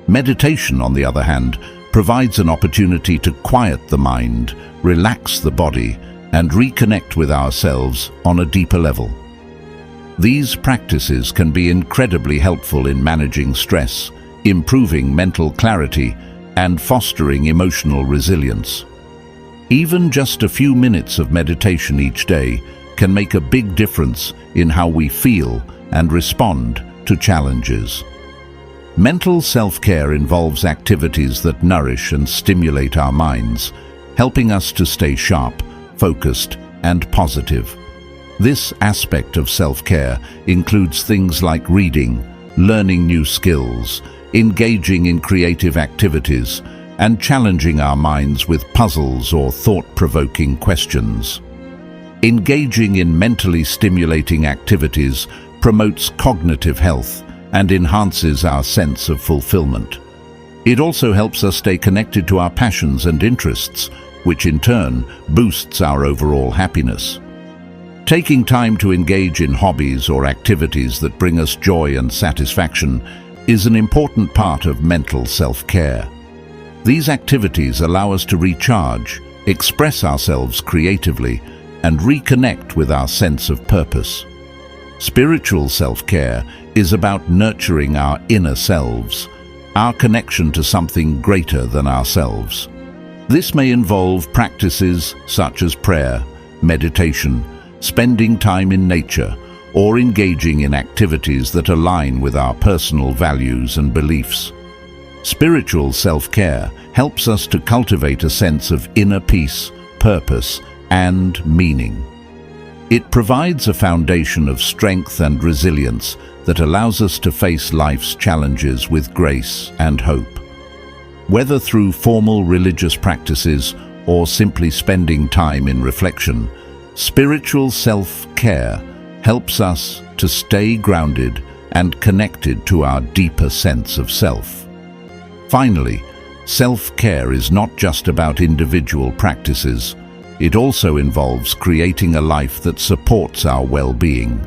Meditation, on the other hand, provides an opportunity to quiet the mind, relax the body, and reconnect with ourselves on a deeper level. These practices can be incredibly helpful in managing stress, improving mental clarity, and fostering emotional resilience. Even just a few minutes of meditation each day can make a big difference in how we feel and respond to challenges. Mental self-care involves activities that nourish and stimulate our minds, helping us to stay sharp, focused, and positive. This aspect of self-care includes things like reading, learning new skills, engaging in creative activities, and challenging our minds with puzzles or thought-provoking questions. Engaging in mentally stimulating activities promotes cognitive health and enhances our sense of fulfillment. It also helps us stay connected to our passions and interests, which in turn boosts our overall happiness. Taking time to engage in hobbies or activities that bring us joy and satisfaction is an important part of mental self-care. These activities allow us to recharge, express ourselves creatively, and reconnect with our sense of purpose. Spiritual self-care is about nurturing our inner selves, our connection to something greater than ourselves. This may involve practices such as prayer, meditation, spending time in nature, or engaging in activities that align with our personal values and beliefs. Spiritual self-care helps us to cultivate a sense of inner peace, purpose, and meaning. It provides a foundation of strength and resilience that allows us to face life's challenges with grace and hope. Whether through formal religious practices or simply spending time in reflection, spiritual self-care helps us to stay grounded and connected to our deeper sense of self. Finally, self-care is not just about individual practices. It also involves creating a life that supports our well-being.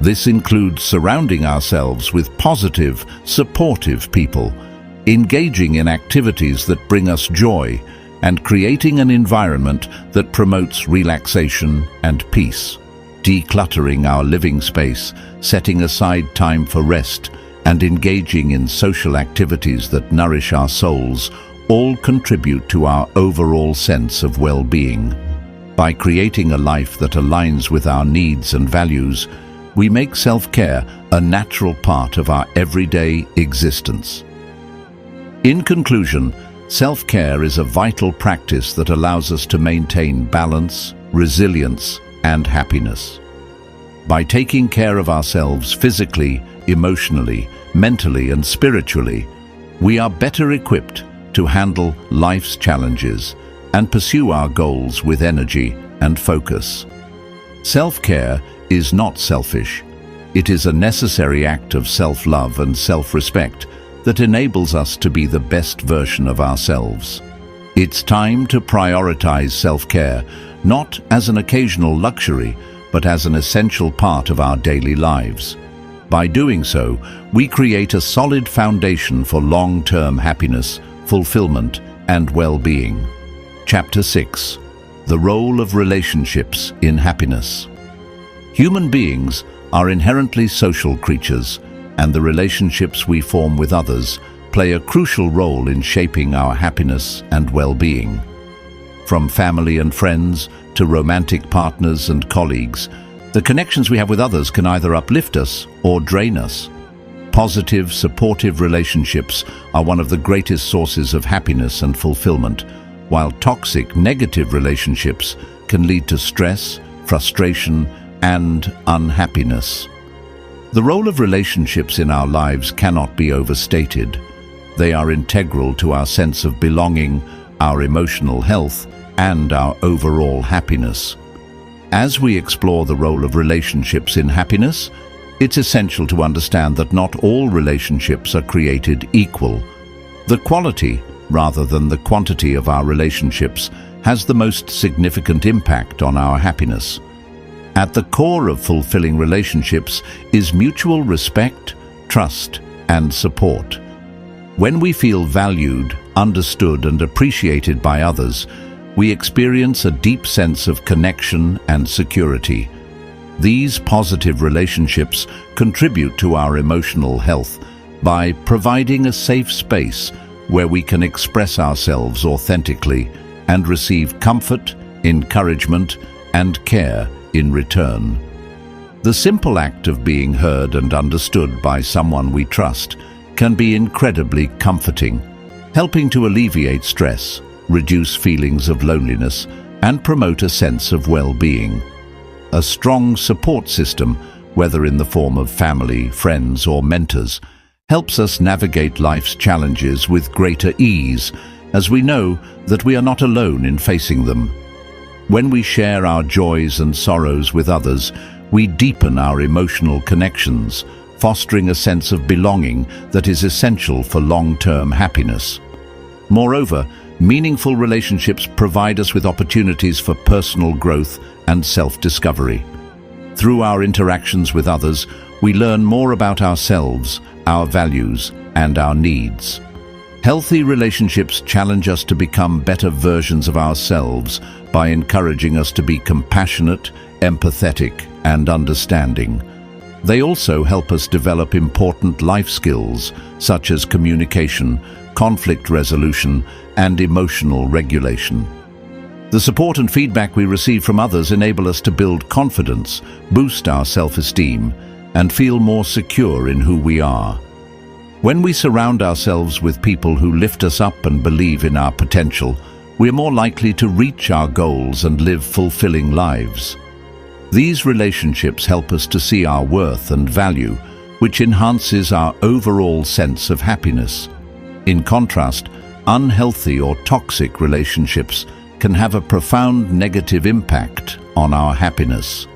This includes surrounding ourselves with positive, supportive people, engaging in activities that bring us joy, and creating an environment that promotes relaxation and peace. Decluttering our living space, setting aside time for rest, and engaging in social activities that nourish our souls all contribute to our overall sense of well-being. By creating a life that aligns with our needs and values, we make self-care a natural part of our everyday existence. In conclusion, self-care is a vital practice that allows us to maintain balance, resilience, and happiness. By taking care of ourselves physically, emotionally, mentally, and spiritually, we are better equipped to handle life's challenges and pursue our goals with energy and focus. Self-care is not selfish. It is a necessary act of self-love and self-respect that enables us to be the best version of ourselves. It's time to prioritize self-care, not as an occasional luxury, but as an essential part of our daily lives. By doing so, we create a solid foundation for long-term happiness, fulfillment, and well-being. Chapter 6. The Role of Relationships in Happiness. Human beings are inherently social creatures, and the relationships we form with others play a crucial role in shaping our happiness and well-being. From family and friends to romantic partners and colleagues, the connections we have with others can either uplift us or drain us. Positive, supportive relationships are one of the greatest sources of happiness and fulfillment, while toxic, negative relationships can lead to stress, frustration, and unhappiness. The role of relationships in our lives cannot be overstated. They are integral to our sense of belonging, our emotional health, and our overall happiness. As we explore the role of relationships in happiness, it's essential to understand that not all relationships are created equal. The quality, rather than the quantity of our relationships, has the most significant impact on our happiness. At the core of fulfilling relationships is mutual respect, trust, and support. When we feel valued, understood, and appreciated by others, we experience a deep sense of connection and security. These positive relationships contribute to our emotional health by providing a safe space where we can express ourselves authentically and receive comfort, encouragement, and care in return. The simple act of being heard and understood by someone we trust can be incredibly comforting, helping to alleviate stress, reduce feelings of loneliness, and promote a sense of well-being. A strong support system, whether in the form of family, friends, or mentors, helps us navigate life's challenges with greater ease, as we know that we are not alone in facing them. When we share our joys and sorrows with others, we deepen our emotional connections, fostering a sense of belonging that is essential for long-term happiness. Moreover, meaningful relationships provide us with opportunities for personal growth and self-discovery. Through our interactions with others, we learn more about ourselves, our values, and our needs. Healthy relationships challenge us to become better versions of ourselves by encouraging us to be compassionate, empathetic, and understanding. They also help us develop important life skills such as communication, conflict resolution, and emotional regulation. The support and feedback we receive from others enable us to build confidence, boost our self-esteem, and feel more secure in who we are. When we surround ourselves with people who lift us up and believe in our potential, we are more likely to reach our goals and live fulfilling lives. These relationships help us to see our worth and value, which enhances our overall sense of happiness. In contrast, unhealthy or toxic relationships can have a profound negative impact on our happiness.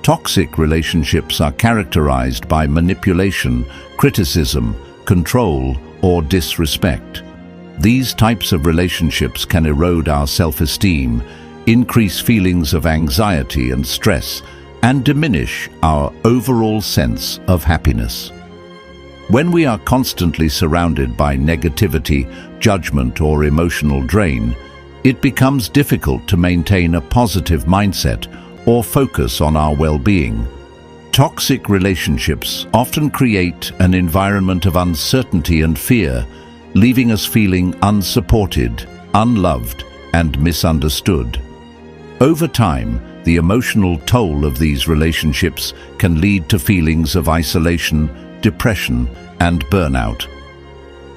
Toxic relationships are characterized by manipulation, criticism, control, or disrespect. These types of relationships can erode our self-esteem, increase feelings of anxiety and stress, and diminish our overall sense of happiness. When we are constantly surrounded by negativity, judgment, or emotional drain, it becomes difficult to maintain a positive mindset or focus on our well-being. Toxic relationships often create an environment of uncertainty and fear, leaving us feeling unsupported, unloved, and misunderstood. Over time, the emotional toll of these relationships can lead to feelings of isolation, depression, and burnout.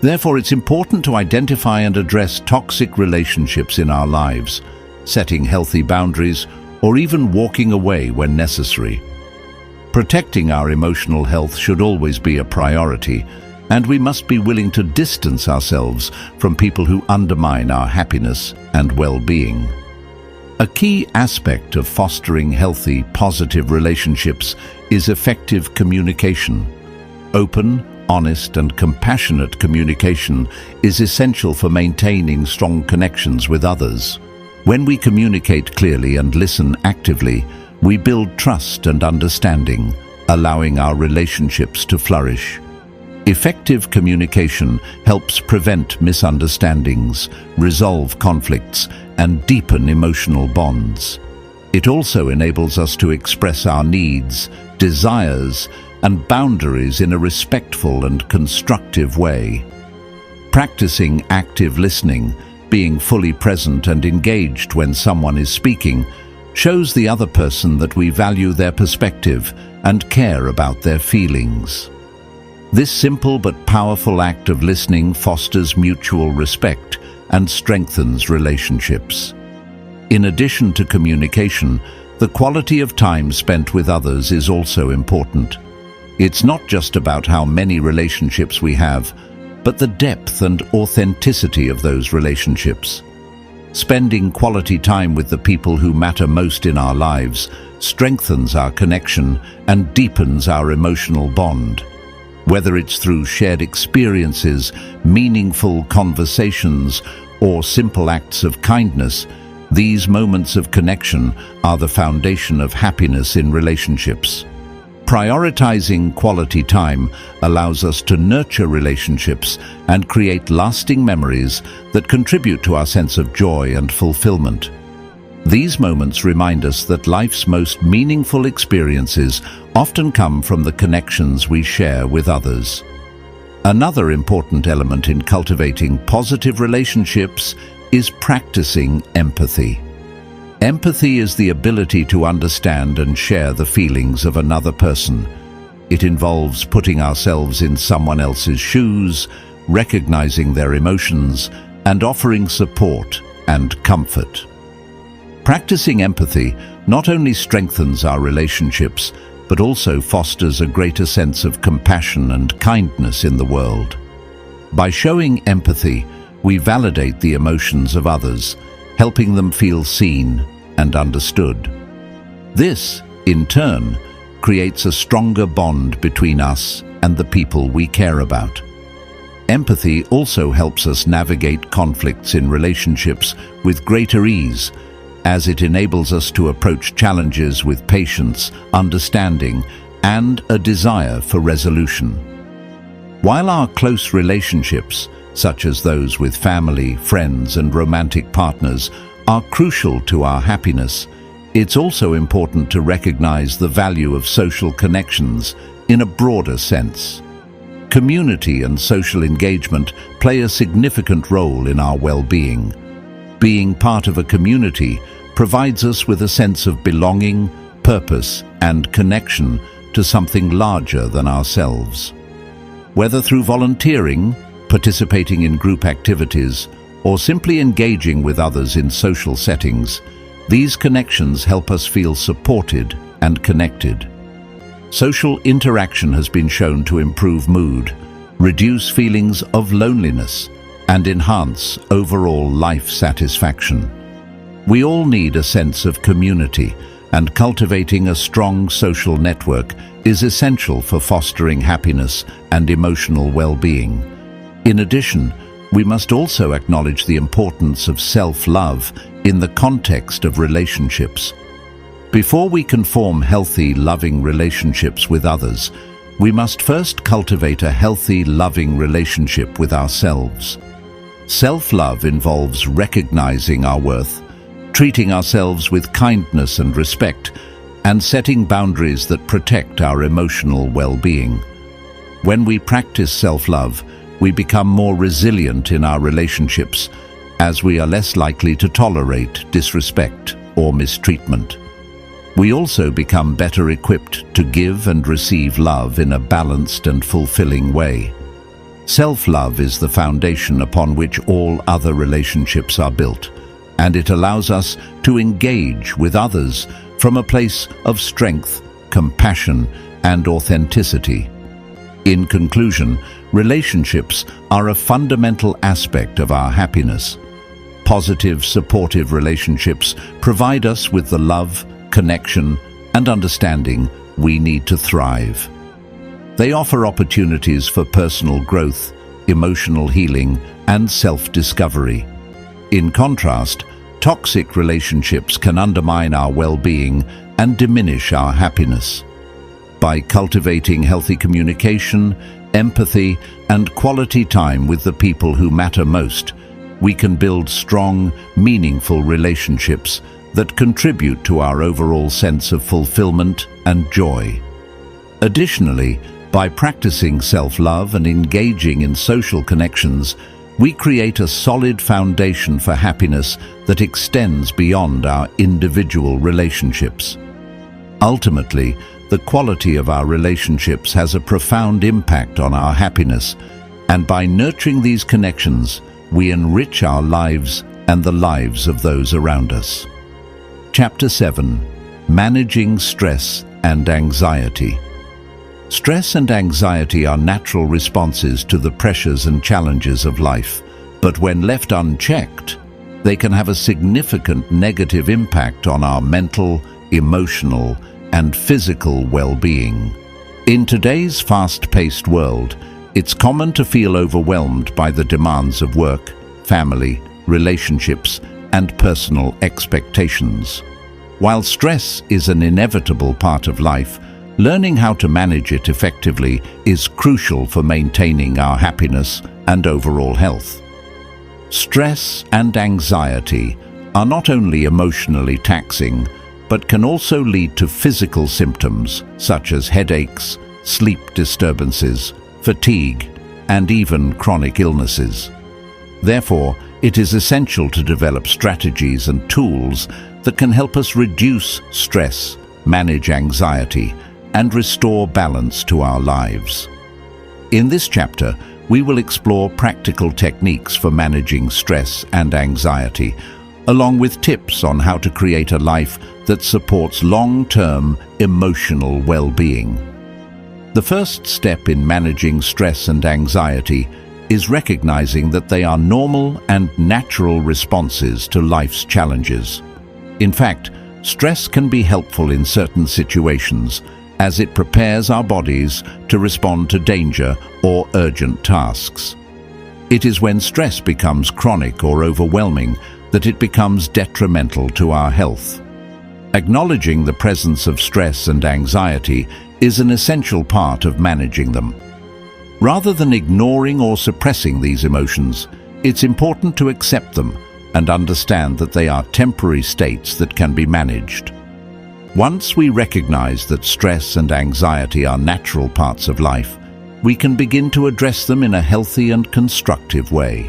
Therefore, it's important to identify and address toxic relationships in our lives, setting healthy boundaries, or even walking away when necessary. Protecting our emotional health should always be a priority, and we must be willing to distance ourselves from people who undermine our happiness and well-being. A key aspect of fostering healthy, positive relationships is effective communication. Open, honest, and compassionate communication is essential for maintaining strong connections with others. When we communicate clearly and listen actively, we build trust and understanding, allowing our relationships to flourish. Effective communication helps prevent misunderstandings, resolve conflicts, and deepen emotional bonds. It also enables us to express our needs, desires, and boundaries in a respectful and constructive way. Practicing active listening, being fully present and engaged when someone is speaking, shows the other person that we value their perspective and care about their feelings. This simple but powerful act of listening fosters mutual respect and strengthens relationships. In addition to communication, the quality of time spent with others is also important. It's not just about how many relationships we have, but the depth and authenticity of those relationships. Spending quality time with the people who matter most in our lives strengthens our connection and deepens our emotional bond. Whether it's through shared experiences, meaningful conversations, or simple acts of kindness, these moments of connection are the foundation of happiness in relationships. Prioritizing quality time allows us to nurture relationships and create lasting memories that contribute to our sense of joy and fulfillment. These moments remind us that life's most meaningful experiences often come from the connections we share with others. Another important element in cultivating positive relationships is practicing empathy. Empathy is the ability to understand and share the feelings of another person. It involves putting ourselves in someone else's shoes, recognizing their emotions, and offering support and comfort. Practicing empathy not only strengthens our relationships, but also fosters a greater sense of compassion and kindness in the world. By showing empathy, we validate the emotions of others, helping them feel seen and understood. This, in turn, creates a stronger bond between us and the people we care about. Empathy also helps us navigate conflicts in relationships with greater ease, as it enables us to approach challenges with patience, understanding, and a desire for resolution. While our close relationships, such as those with family, friends, and romantic partners, are crucial to our happiness, it's also important to recognize the value of social connections in a broader sense. Community and social engagement play a significant role in our well-being. Being part of a community provides us with a sense of belonging, purpose, and connection to something larger than ourselves. Whether through volunteering, participating in group activities, or simply engaging with others in social settings, these connections help us feel supported and connected. Social interaction has been shown to improve mood, reduce feelings of loneliness, and enhance overall life satisfaction. We all need a sense of community, and cultivating a strong social network is essential for fostering happiness and emotional well-being. In addition, we must also acknowledge the importance of self-love in the context of relationships. Before we can form healthy, loving relationships with others, we must first cultivate a healthy, loving relationship with ourselves. Self-love involves recognizing our worth, treating ourselves with kindness and respect, and setting boundaries that protect our emotional well-being. When we practice self-love, we become more resilient in our relationships, as we are less likely to tolerate disrespect or mistreatment. We also become better equipped to give and receive love in a balanced and fulfilling way. Self-love is the foundation upon which all other relationships are built, and it allows us to engage with others from a place of strength, compassion, and authenticity. In conclusion, relationships are a fundamental aspect of our happiness. Positive, supportive relationships provide us with the love, connection, and understanding we need to thrive. They offer opportunities for personal growth, emotional healing, and self-discovery. In contrast, toxic relationships can undermine our well-being and diminish our happiness. By cultivating healthy communication, empathy, and quality time with the people who matter most, we can build strong, meaningful relationships that contribute to our overall sense of fulfillment and joy. Additionally, by practicing self-love and engaging in social connections, we create a solid foundation for happiness that extends beyond our individual relationships. Ultimately, the quality of our relationships has a profound impact on our happiness, and by nurturing these connections, we enrich our lives and the lives of those around us. Chapter 7. Managing Stress and Anxiety. Stress and anxiety are natural responses to the pressures and challenges of life, but when left unchecked, they can have a significant negative impact on our mental, emotional, and physical well-being. In today's fast-paced world, it's common to feel overwhelmed by the demands of work, family, relationships, and personal expectations. While stress is an inevitable part of life, learning how to manage it effectively is crucial for maintaining our happiness and overall health. Stress and anxiety are not only emotionally taxing, but can also lead to physical symptoms such as headaches, sleep disturbances, fatigue, and even chronic illnesses. Therefore, it is essential to develop strategies and tools that can help us reduce stress, manage anxiety, and restore balance to our lives. In this chapter, we will explore practical techniques for managing stress and anxiety, along with tips on how to create a life that supports long-term emotional well-being. The first step in managing stress and anxiety is recognizing that they are normal and natural responses to life's challenges. In fact, stress can be helpful in certain situations, as it prepares our bodies to respond to danger or urgent tasks. It is when stress becomes chronic or overwhelming that it becomes detrimental to our health. Acknowledging the presence of stress and anxiety is an essential part of managing them. Rather than ignoring or suppressing these emotions, it's important to accept them and understand that they are temporary states that can be managed. Once we recognize that stress and anxiety are natural parts of life, we can begin to address them in a healthy and constructive way.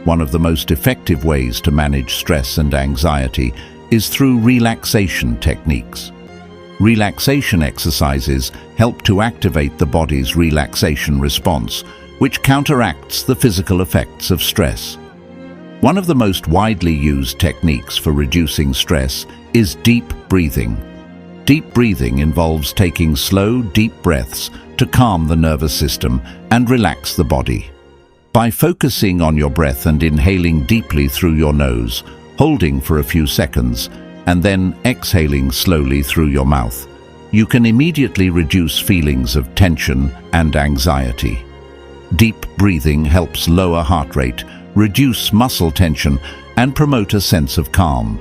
One of the most effective ways to manage stress and anxiety is through relaxation techniques. Relaxation exercises help to activate the body's relaxation response, which counteracts the physical effects of stress. One of the most widely used techniques for reducing stress is deep breathing. Deep breathing involves taking slow, deep breaths to calm the nervous system and relax the body. By focusing on your breath and inhaling deeply through your nose, holding for a few seconds, and then exhaling slowly through your mouth, you can immediately reduce feelings of tension and anxiety. Deep breathing helps lower heart rate, reduce muscle tension, and promote a sense of calm.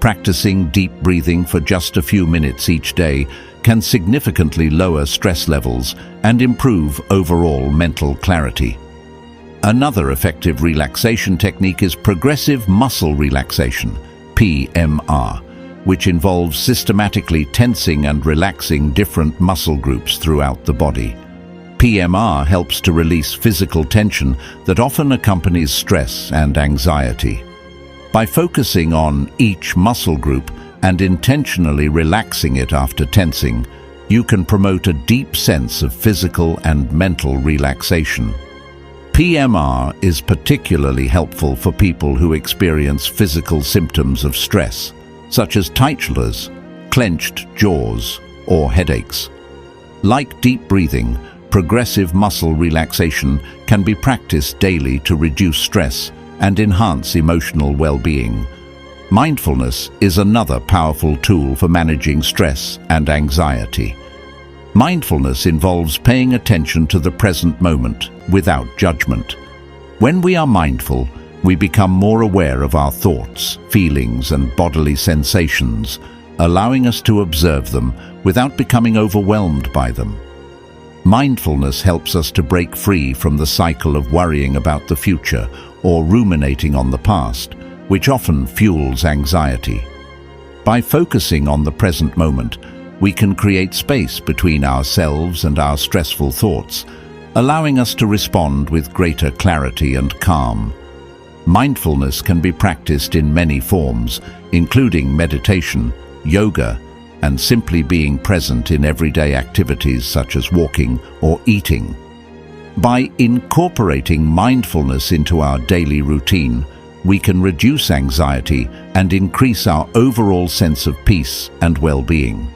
Practicing deep breathing for just a few minutes each day can significantly lower stress levels and improve overall mental clarity. Another effective relaxation technique is progressive muscle relaxation, PMR, which involves systematically tensing and relaxing different muscle groups throughout the body. PMR helps to release physical tension that often accompanies stress and anxiety. By focusing on each muscle group and intentionally relaxing it after tensing, you can promote a deep sense of physical and mental relaxation. PMR is particularly helpful for people who experience physical symptoms of stress, such as tight shoulders, clenched jaws, or headaches. Like deep breathing, progressive muscle relaxation can be practiced daily to reduce stress and enhance emotional well-being. Mindfulness is another powerful tool for managing stress and anxiety. Mindfulness involves paying attention to the present moment without judgment. When we are mindful, we become more aware of our thoughts, feelings, and bodily sensations, allowing us to observe them without becoming overwhelmed by them. Mindfulness helps us to break free from the cycle of worrying about the future or ruminating on the past, which often fuels anxiety. By focusing on the present moment, we can create space between ourselves and our stressful thoughts, allowing us to respond with greater clarity and calm. Mindfulness can be practiced in many forms, including meditation, yoga, and simply being present in everyday activities such as walking or eating. By incorporating mindfulness into our daily routine, we can reduce anxiety and increase our overall sense of peace and well-being.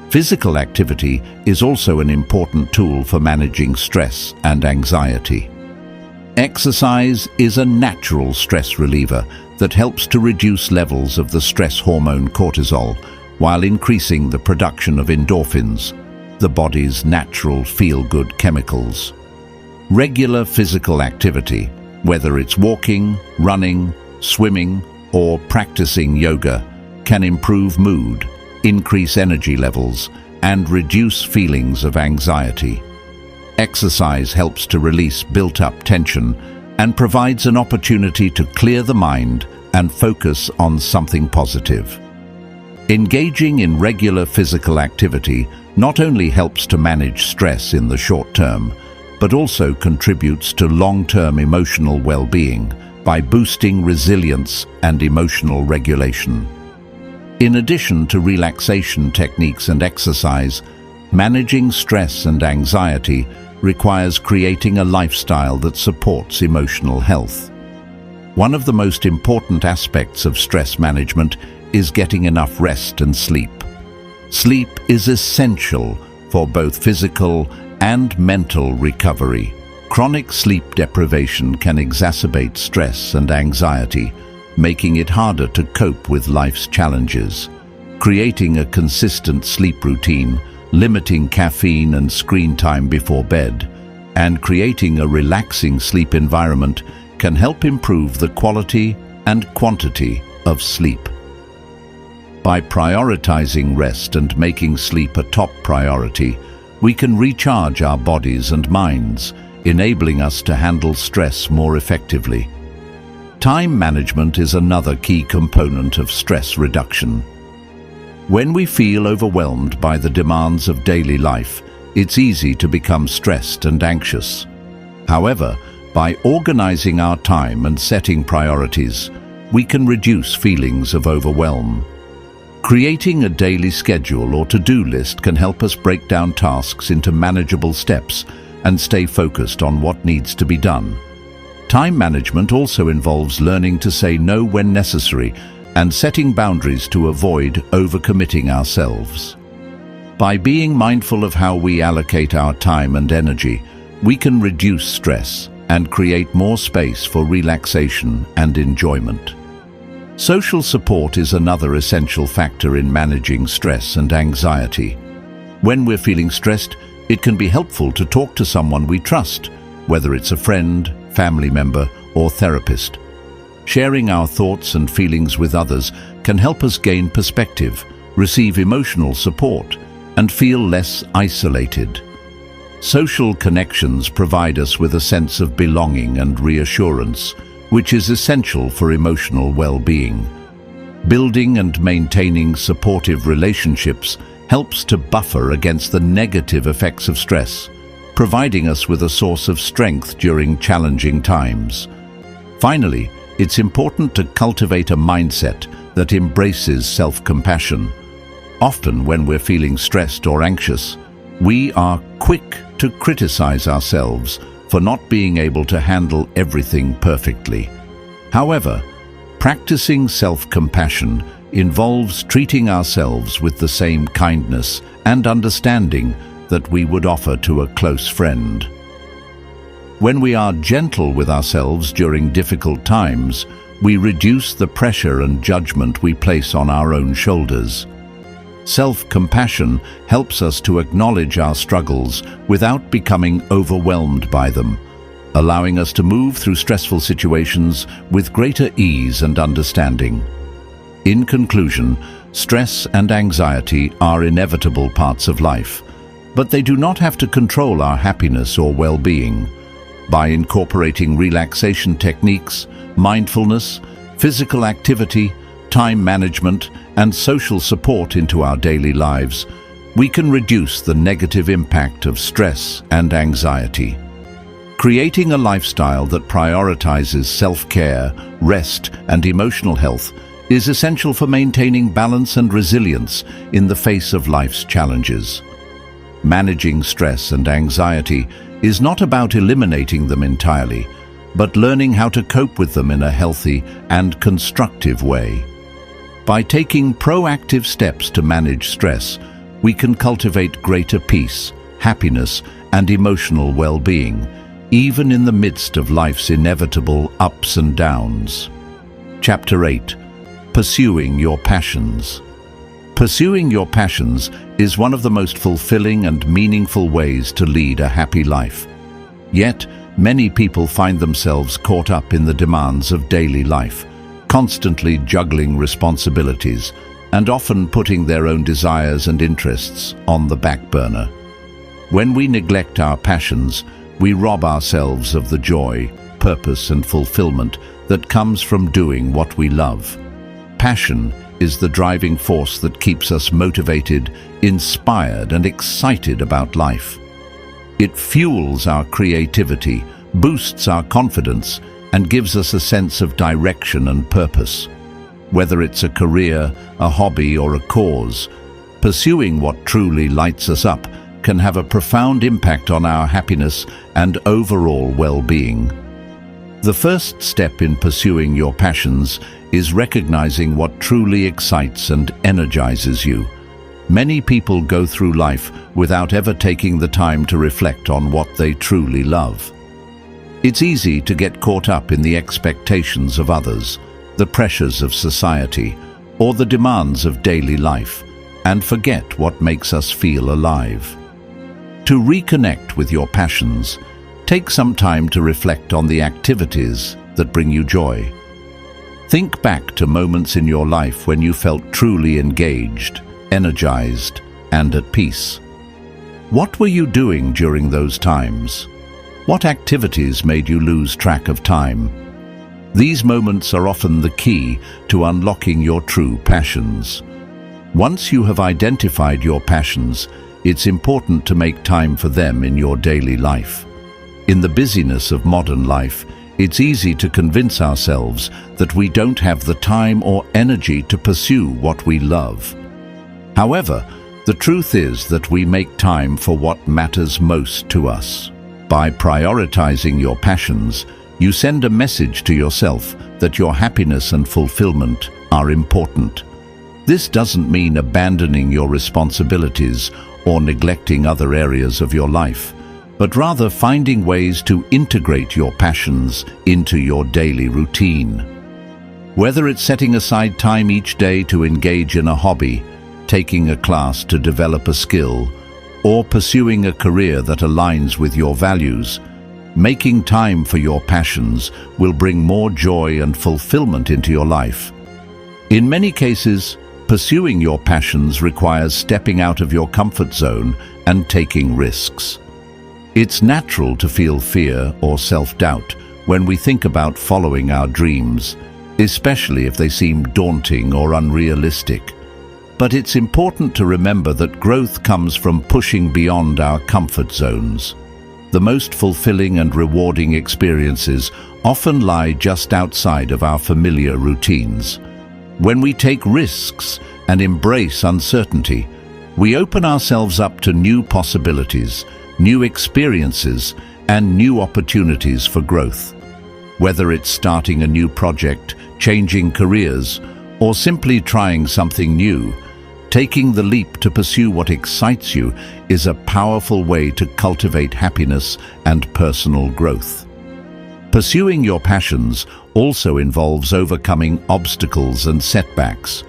Physical activity is also an important tool for managing stress and anxiety. Exercise is a natural stress reliever that helps to reduce levels of the stress hormone cortisol while increasing the production of endorphins, the body's natural feel-good chemicals. Regular physical activity, whether it's walking, running, swimming, or practicing yoga, can improve mood, increase energy levels, and reduce feelings of anxiety. Exercise helps to release built-up tension and provides an opportunity to clear the mind and focus on something positive. Engaging in regular physical activity not only helps to manage stress in the short term, but also contributes to long-term emotional well-being by boosting resilience and emotional regulation. In addition to relaxation techniques and exercise, Managing stress and anxiety requires creating a lifestyle that supports emotional health. One of the most important aspects of stress management is getting enough rest and sleep. Sleep is essential for both physical and mental recovery. Chronic sleep deprivation can exacerbate stress and anxiety, making it harder to cope with life's challenges. Creating a consistent sleep routine, limiting caffeine and screen time before bed, and creating a relaxing sleep environment can help improve the quality and quantity of sleep. By prioritizing rest and making sleep a top priority, we can recharge our bodies and minds, enabling us to handle stress more effectively. Time management is another key component of stress reduction. When we feel overwhelmed by the demands of daily life, it's easy to become stressed and anxious. However, by organizing our time and setting priorities, we can reduce feelings of overwhelm. Creating a daily schedule or to-do list can help us break down tasks into manageable steps and stay focused on what needs to be done. Time management also involves learning to say no when necessary and setting boundaries to avoid overcommitting ourselves. By being mindful of how we allocate our time and energy, we can reduce stress and create more space for relaxation and enjoyment. Social support is another essential factor in managing stress and anxiety. When we're feeling stressed, it can be helpful to talk to someone we trust, whether it's a friend, family member, or therapist. Sharing our thoughts and feelings with others can help us gain perspective, receive emotional support, and feel less isolated. Social connections provide us with a sense of belonging and reassurance, which is essential for emotional well-being. Building and maintaining supportive relationships helps to buffer against the negative effects of stress, providing us with a source of strength during challenging times. Finally, it's important to cultivate a mindset that embraces self-compassion. Often when we're feeling stressed or anxious, we are quick to criticize ourselves for not being able to handle everything perfectly. However, practicing self-compassion involves treating ourselves with the same kindness and understanding that we would offer to a close friend. When we are gentle with ourselves during difficult times, we reduce the pressure and judgment we place on our own shoulders. Self-compassion helps us to acknowledge our struggles without becoming overwhelmed by them, allowing us to move through stressful situations with greater ease and understanding. In conclusion, stress and anxiety are inevitable parts of life, but they do not have to control our happiness or well-being. By incorporating relaxation techniques, mindfulness, physical activity, time management, and social support into our daily lives, we can reduce the negative impact of stress and anxiety. Creating a lifestyle that prioritizes self-care, rest, and emotional health is essential for maintaining balance and resilience in the face of life's challenges. Managing stress and anxiety is not about eliminating them entirely, but learning how to cope with them in a healthy and constructive way. By taking proactive steps to manage stress, we can cultivate greater peace, happiness, and emotional well-being, even in the midst of life's inevitable ups and downs. Chapter 8. Pursuing Your Passions. Pursuing your passions is one of the most fulfilling and meaningful ways to lead a happy life. Yet, many people find themselves caught up in the demands of daily life, constantly juggling responsibilities and often putting their own desires and interests on the back burner. When we neglect our passions, we rob ourselves of the joy, purpose, and fulfillment that comes from doing what we love. Passion is the driving force that keeps us motivated, inspired, and excited about life. It fuels our creativity, boosts our confidence, and gives us a sense of direction and purpose. Whether it's a career, a hobby, or a cause, pursuing what truly lights us up can have a profound impact on our happiness and overall well-being. The first step in pursuing your passions is recognizing what truly excites and energizes you. Many people go through life without ever taking the time to reflect on what they truly love. It's easy to get caught up in the expectations of others, the pressures of society, or the demands of daily life, and forget what makes us feel alive. To reconnect with your passions, take some time to reflect on the activities that bring you joy. Think back to moments in your life when you felt truly engaged, energized, and at peace. What were you doing during those times? What activities made you lose track of time? These moments are often the key to unlocking your true passions. Once you have identified your passions, it's important to make time for them in your daily life. In the busyness of modern life, it's easy to convince ourselves that we don't have the time or energy to pursue what we love. However, the truth is that we make time for what matters most to us. By prioritizing your passions, you send a message to yourself that your happiness and fulfillment are important. This doesn't mean abandoning your responsibilities or neglecting other areas of your life, but rather finding ways to integrate your passions into your daily routine. Whether it's setting aside time each day to engage in a hobby, taking a class to develop a skill, or pursuing a career that aligns with your values, making time for your passions will bring more joy and fulfillment into your life. In many cases, pursuing your passions requires stepping out of your comfort zone and taking risks. It's natural to feel fear or self-doubt when we think about following our dreams, especially if they seem daunting or unrealistic. But it's important to remember that growth comes from pushing beyond our comfort zones. The most fulfilling and rewarding experiences often lie just outside of our familiar routines. When we take risks and embrace uncertainty, we open ourselves up to new possibilities, new experiences, and new opportunities for growth. Whether it's starting a new project, changing careers, or simply trying something new, taking the leap to pursue what excites you is a powerful way to cultivate happiness and personal growth. Pursuing your passions also involves overcoming obstacles and setbacks.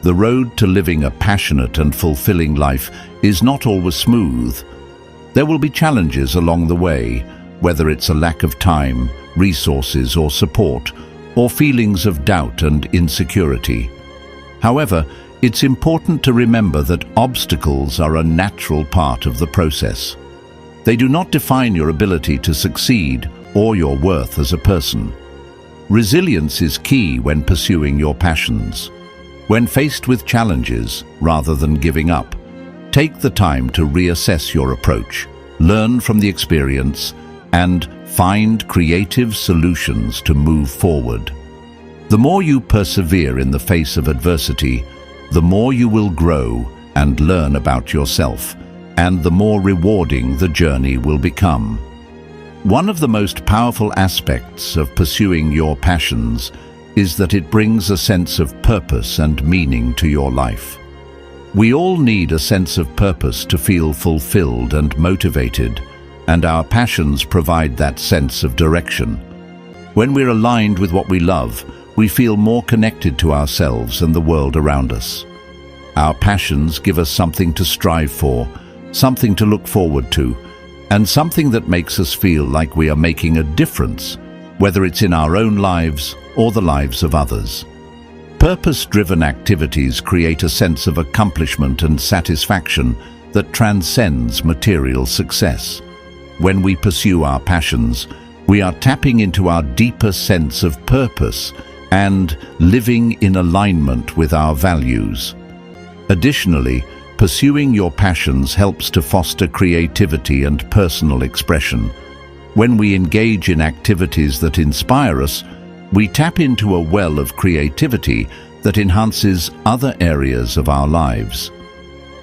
The road to living a passionate and fulfilling life is not always smooth. There will be challenges along the way, whether it's a lack of time, resources, or support, or feelings of doubt and insecurity. However, it's important to remember that obstacles are a natural part of the process. They do not define your ability to succeed or your worth as a person. Resilience is key when pursuing your passions. When faced with challenges, rather than giving up, take the time to reassess your approach, learn from the experience, and find creative solutions to move forward. The more you persevere in the face of adversity, the more you will grow and learn about yourself, and the more rewarding the journey will become. One of the most powerful aspects of pursuing your passions is that it brings a sense of purpose and meaning to your life. We all need a sense of purpose to feel fulfilled and motivated, and our passions provide that sense of direction. When we're aligned with what we love, we feel more connected to ourselves and the world around us. Our passions give us something to strive for, something to look forward to, and something that makes us feel like we are making a difference, whether it's in our own lives or the lives of others. Purpose-driven activities create a sense of accomplishment and satisfaction that transcends material success. When we pursue our passions, we are tapping into our deeper sense of purpose and living in alignment with our values. Additionally, pursuing your passions helps to foster creativity and personal expression. When we engage in activities that inspire us, we tap into a well of creativity that enhances other areas of our lives.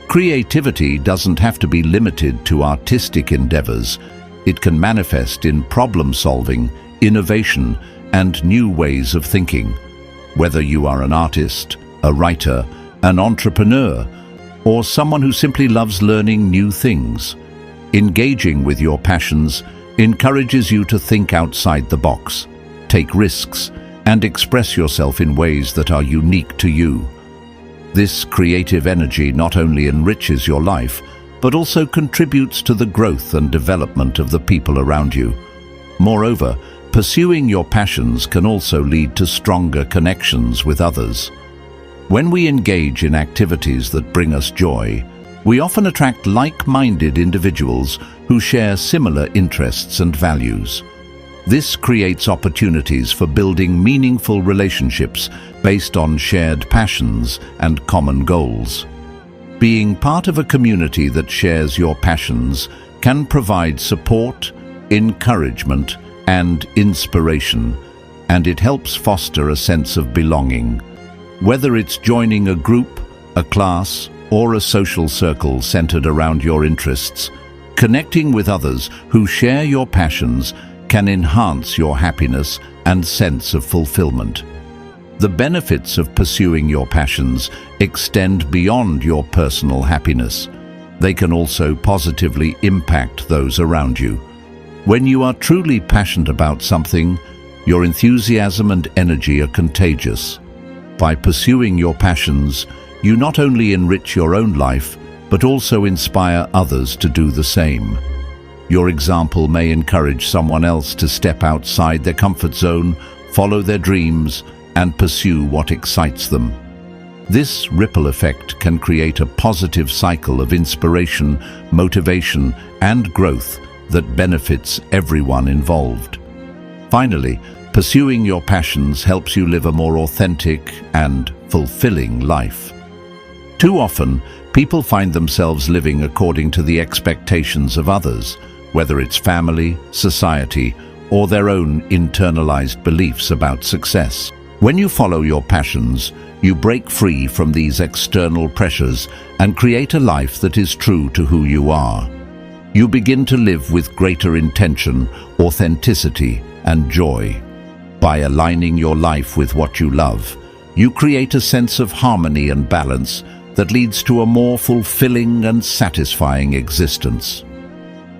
Creativity doesn't have to be limited to artistic endeavors. It can manifest in problem-solving, innovation, and new ways of thinking. Whether you are an artist, a writer, an entrepreneur, or someone who simply loves learning new things, engaging with your passions encourages you to think outside the box, take risks, and express yourself in ways that are unique to you. This creative energy not only enriches your life, but also contributes to the growth and development of the people around you. Moreover, pursuing your passions can also lead to stronger connections with others. When we engage in activities that bring us joy, we often attract like-minded individuals who share similar interests and values. This creates opportunities for building meaningful relationships based on shared passions and common goals. Being part of a community that shares your passions can provide support, encouragement, and inspiration, and it helps foster a sense of belonging. Whether it's joining a group, a class, or a social circle centered around your interests, connecting with others who share your passions can enhance your happiness and sense of fulfillment. The benefits of pursuing your passions extend beyond your personal happiness. They can also positively impact those around you. When you are truly passionate about something, your enthusiasm and energy are contagious. By pursuing your passions, you not only enrich your own life, but also inspire others to do the same. Your example may encourage someone else to step outside their comfort zone, follow their dreams, and pursue what excites them. This ripple effect can create a positive cycle of inspiration, motivation, and growth that benefits everyone involved. Finally, pursuing your passions helps you live a more authentic and fulfilling life. Too often, people find themselves living according to the expectations of others, whether it's family, society, or their own internalized beliefs about success. When you follow your passions, you break free from these external pressures and create a life that is true to who you are. You begin to live with greater intention, authenticity, and joy. By aligning your life with what you love, you create a sense of harmony and balance that leads to a more fulfilling and satisfying existence.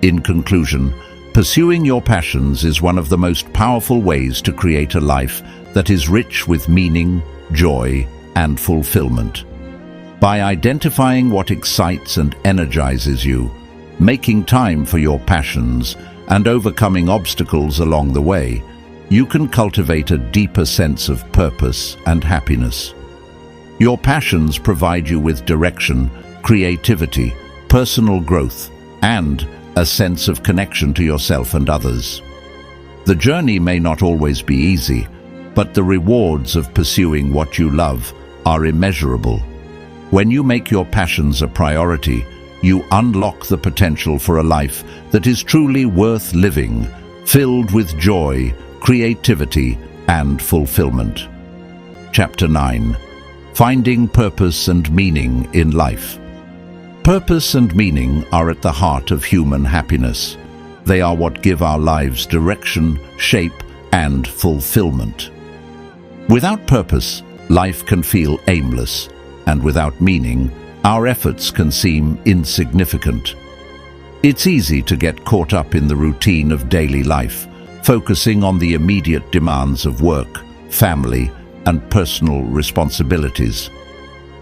In conclusion, pursuing your passions is one of the most powerful ways to create a life that is rich with meaning, joy, and fulfillment. By identifying what excites and energizes you, making time for your passions, and overcoming obstacles along the way, you can cultivate a deeper sense of purpose and happiness. Your passions provide you with direction, creativity, personal growth, and a sense of connection to yourself and others. The journey may not always be easy, but the rewards of pursuing what you love are immeasurable. When you make your passions a priority, you unlock the potential for a life that is truly worth living, filled with joy, creativity, and fulfillment. Chapter 9. Finding Purpose and Meaning in Life. Purpose and meaning are at the heart of human happiness. They are what give our lives direction, shape, and fulfillment. Without purpose, life can feel aimless, and without meaning, our efforts can seem insignificant. It's easy to get caught up in the routine of daily life, focusing on the immediate demands of work, family, and personal responsibilities.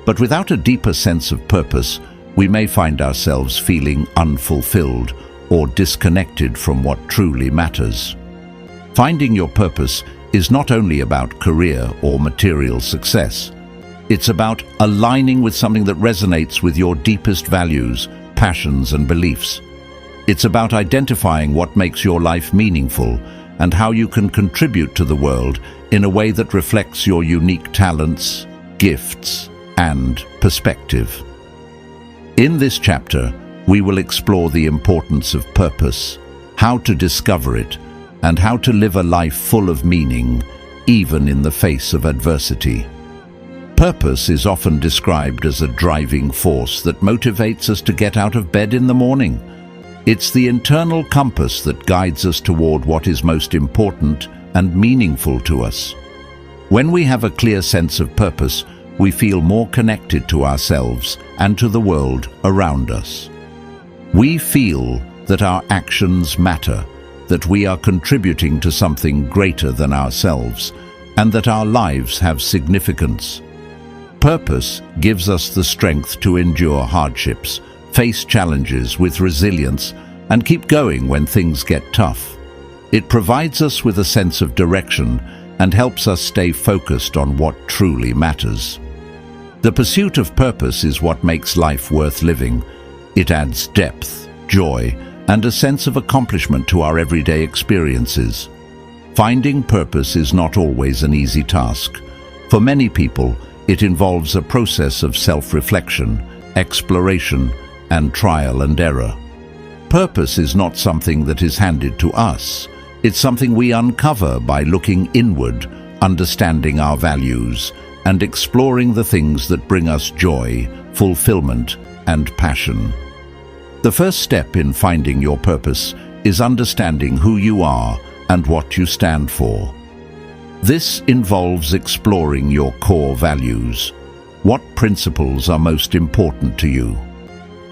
But without a deeper sense of purpose, we may find ourselves feeling unfulfilled or disconnected from what truly matters. Finding your purpose is not only about career or material success. It's about aligning with something that resonates with your deepest values, passions, and beliefs. It's about identifying what makes your life meaningful and how you can contribute to the world in a way that reflects your unique talents, gifts, and perspective. In this chapter, we will explore the importance of purpose, how to discover it, and how to live a life full of meaning, even in the face of adversity. Purpose is often described as a driving force that motivates us to get out of bed in the morning. It's the internal compass that guides us toward what is most important and meaningful to us. When we have a clear sense of purpose, we feel more connected to ourselves and to the world around us. We feel that our actions matter, that we are contributing to something greater than ourselves, and that our lives have significance. Purpose gives us the strength to endure hardships, face challenges with resilience, and keep going when things get tough. It provides us with a sense of direction and helps us stay focused on what truly matters. The pursuit of purpose is what makes life worth living. It adds depth, joy, and a sense of accomplishment to our everyday experiences. Finding purpose is not always an easy task. For many people, it involves a process of self-reflection, exploration, and trial and error. Purpose is not something that is handed to us. It's something we uncover by looking inward, understanding our values, and exploring the things that bring us joy, fulfillment, and passion. The first step in finding your purpose is understanding who you are and what you stand for. This involves exploring your core values. What principles are most important to you?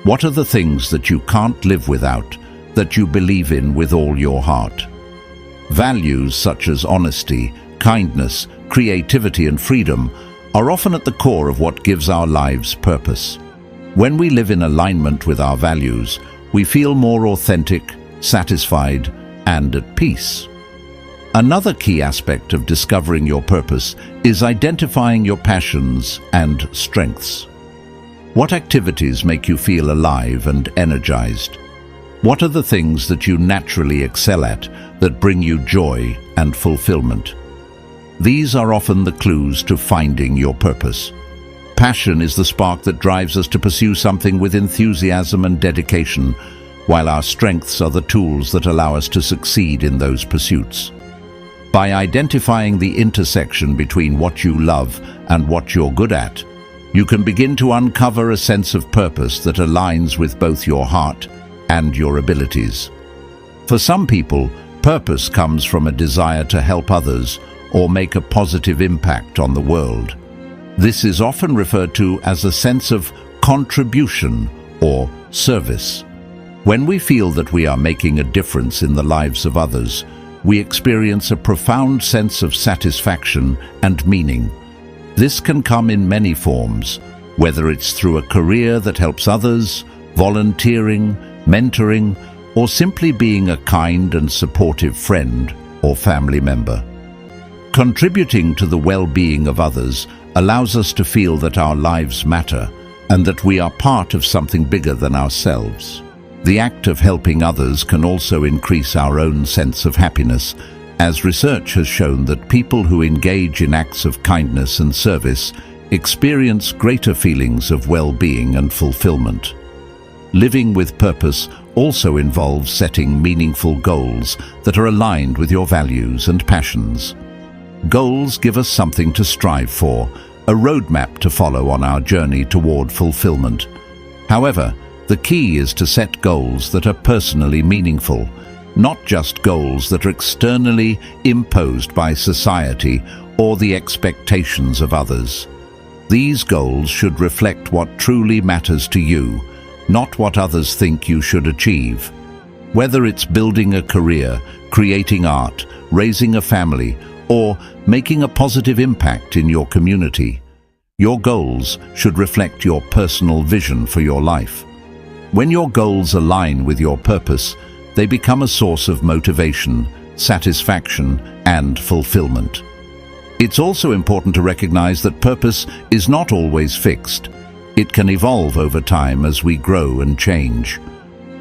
What are the things that you can't live without, that you believe in with all your heart? Values such as honesty, kindness, creativity, and freedom are often at the core of what gives our lives purpose. When we live in alignment with our values, we feel more authentic, satisfied, and at peace. Another key aspect of discovering your purpose is identifying your passions and strengths. What activities make you feel alive and energized? What are the things that you naturally excel at that bring you joy and fulfillment? These are often the clues to finding your purpose. Passion is the spark that drives us to pursue something with enthusiasm and dedication, while our strengths are the tools that allow us to succeed in those pursuits. By identifying the intersection between what you love and what you're good at, you can begin to uncover a sense of purpose that aligns with both your heart and your abilities. For some people, purpose comes from a desire to help others or make a positive impact on the world. This is often referred to as a sense of contribution or service. When we feel that we are making a difference in the lives of others, we experience a profound sense of satisfaction and meaning. This can come in many forms, whether it's through a career that helps others, volunteering, mentoring, or simply being a kind and supportive friend or family member. Contributing to the well-being of others allows us to feel that our lives matter and that we are part of something bigger than ourselves. The act of helping others can also increase our own sense of happiness, as research has shown that people who engage in acts of kindness and service experience greater feelings of well-being and fulfillment. Living with purpose also involves setting meaningful goals that are aligned with your values and passions. Goals give us something to strive for, a roadmap to follow on our journey toward fulfillment. However, the key is to set goals that are personally meaningful, not just goals that are externally imposed by society or the expectations of others. These goals should reflect what truly matters to you, not what others think you should achieve. Whether it's building a career, creating art, raising a family, or making a positive impact in your community, your goals should reflect your personal vision for your life. When your goals align with your purpose, they become a source of motivation, satisfaction, and fulfillment. It's also important to recognize that purpose is not always fixed. It can evolve over time as we grow and change.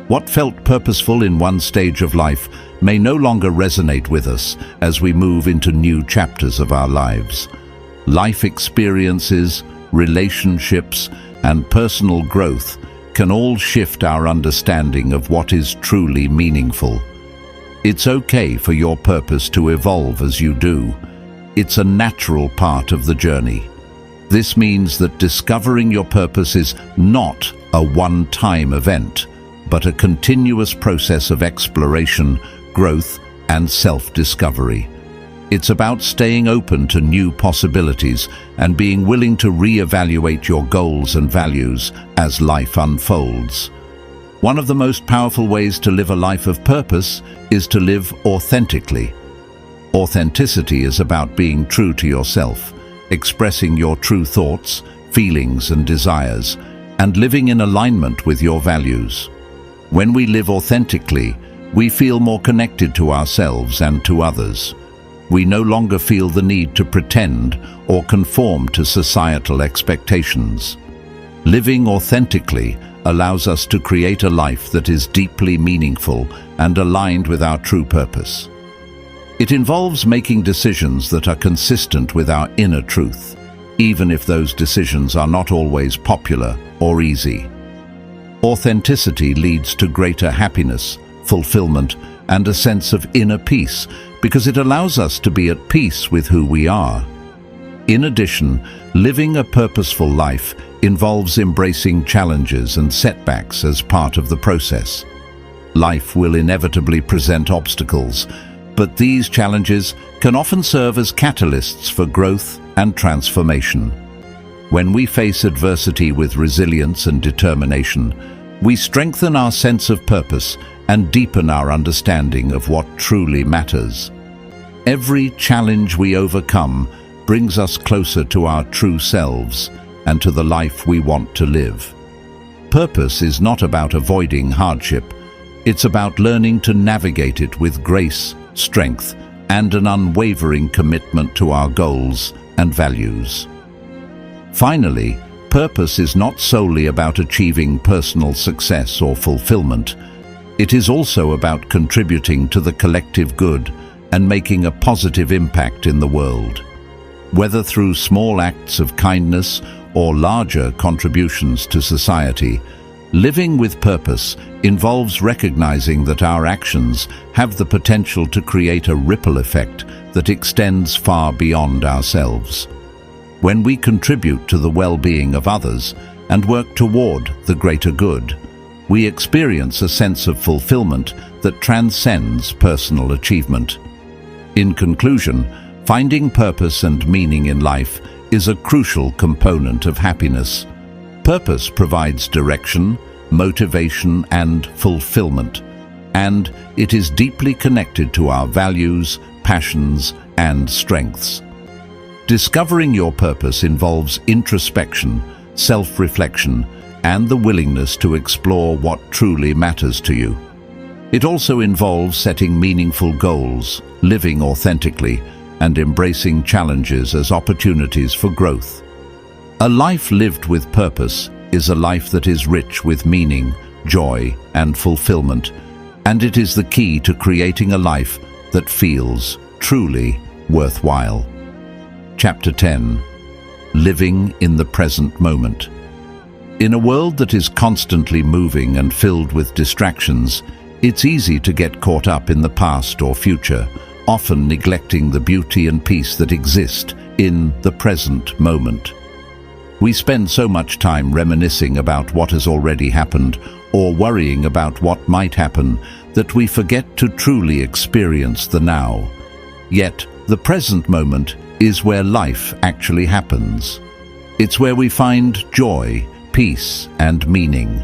What felt purposeful in one stage of life may no longer resonate with us as we move into new chapters of our lives. Life experiences, relationships, and personal growth can all shift our understanding of what is truly meaningful. It's okay for your purpose to evolve as you do. It's a natural part of the journey. This means that discovering your purpose is not a one-time event, but a continuous process of exploration, growth, and self-discovery. It's about staying open to new possibilities and being willing to re-evaluate your goals and values as life unfolds. One of the most powerful ways to live a life of purpose is to live authentically. Authenticity is about being true to yourself, expressing your true thoughts, feelings, and desires, and living in alignment with your values. When we live authentically, we feel more connected to ourselves and to others. We no longer feel the need to pretend or conform to societal expectations. Living authentically allows us to create a life that is deeply meaningful and aligned with our true purpose. It involves making decisions that are consistent with our inner truth, even if those decisions are not always popular or easy. Authenticity leads to greater happiness, fulfillment, and a sense of inner peace because it allows us to be at peace with who we are. In addition, living a purposeful life involves embracing challenges and setbacks as part of the process. Life will inevitably present obstacles, but these challenges can often serve as catalysts for growth and transformation. When we face adversity with resilience and determination, we strengthen our sense of purpose and deepen our understanding of what truly matters. Every challenge we overcome brings us closer to our true selves and to the life we want to live. Purpose is not about avoiding hardship. It's about learning to navigate it with grace, strength, and an unwavering commitment to our goals and values. Finally, purpose is not solely about achieving personal success or fulfillment. It is also about contributing to the collective good and making a positive impact in the world. Whether through small acts of kindness or larger contributions to society, living with purpose involves recognizing that our actions have the potential to create a ripple effect that extends far beyond ourselves. When we contribute to the well-being of others and work toward the greater good, we experience a sense of fulfillment that transcends personal achievement. In conclusion, finding purpose and meaning in life is a crucial component of happiness. Purpose provides direction, motivation, and fulfillment, and it is deeply connected to our values, passions, and strengths. Discovering your purpose involves introspection, self-reflection, and the willingness to explore what truly matters to you. It also involves setting meaningful goals, living authentically, and embracing challenges as opportunities for growth. A life lived with purpose is a life that is rich with meaning, joy, and fulfillment, and it is the key to creating a life that feels truly worthwhile. Chapter 10. Living in the present moment. In a world that is constantly moving and filled with distractions, it's easy to get caught up in the past or future, often neglecting the beauty and peace that exist in the present moment. We spend so much time reminiscing about what has already happened or worrying about what might happen that we forget to truly experience the now. Yet, the present moment is where life actually happens. It's where we find joy, peace, and meaning.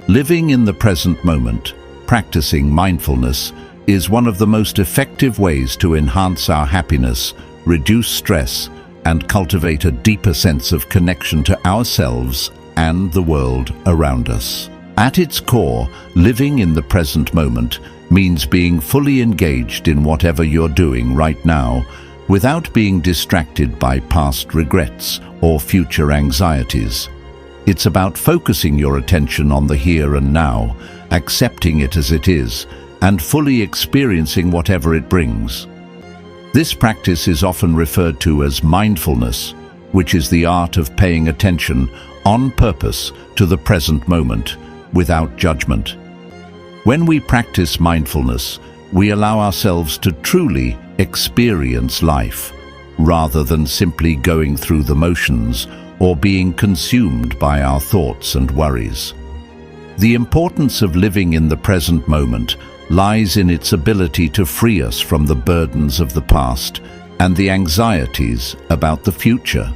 Living in the present moment, practicing mindfulness, is one of the most effective ways to enhance our happiness, reduce stress, and cultivate a deeper sense of connection to ourselves and the world around us. At its core, living in the present moment means being fully engaged in whatever you're doing right now, without being distracted by past regrets or future anxieties. It's about focusing your attention on the here and now, accepting it as it is, and fully experiencing whatever it brings. This practice is often referred to as mindfulness, which is the art of paying attention on purpose to the present moment, without judgment. When we practice mindfulness, we allow ourselves to truly experience life, rather than simply going through the motions or being consumed by our thoughts and worries. The importance of living in the present moment lies in its ability to free us from the burdens of the past and the anxieties about the future.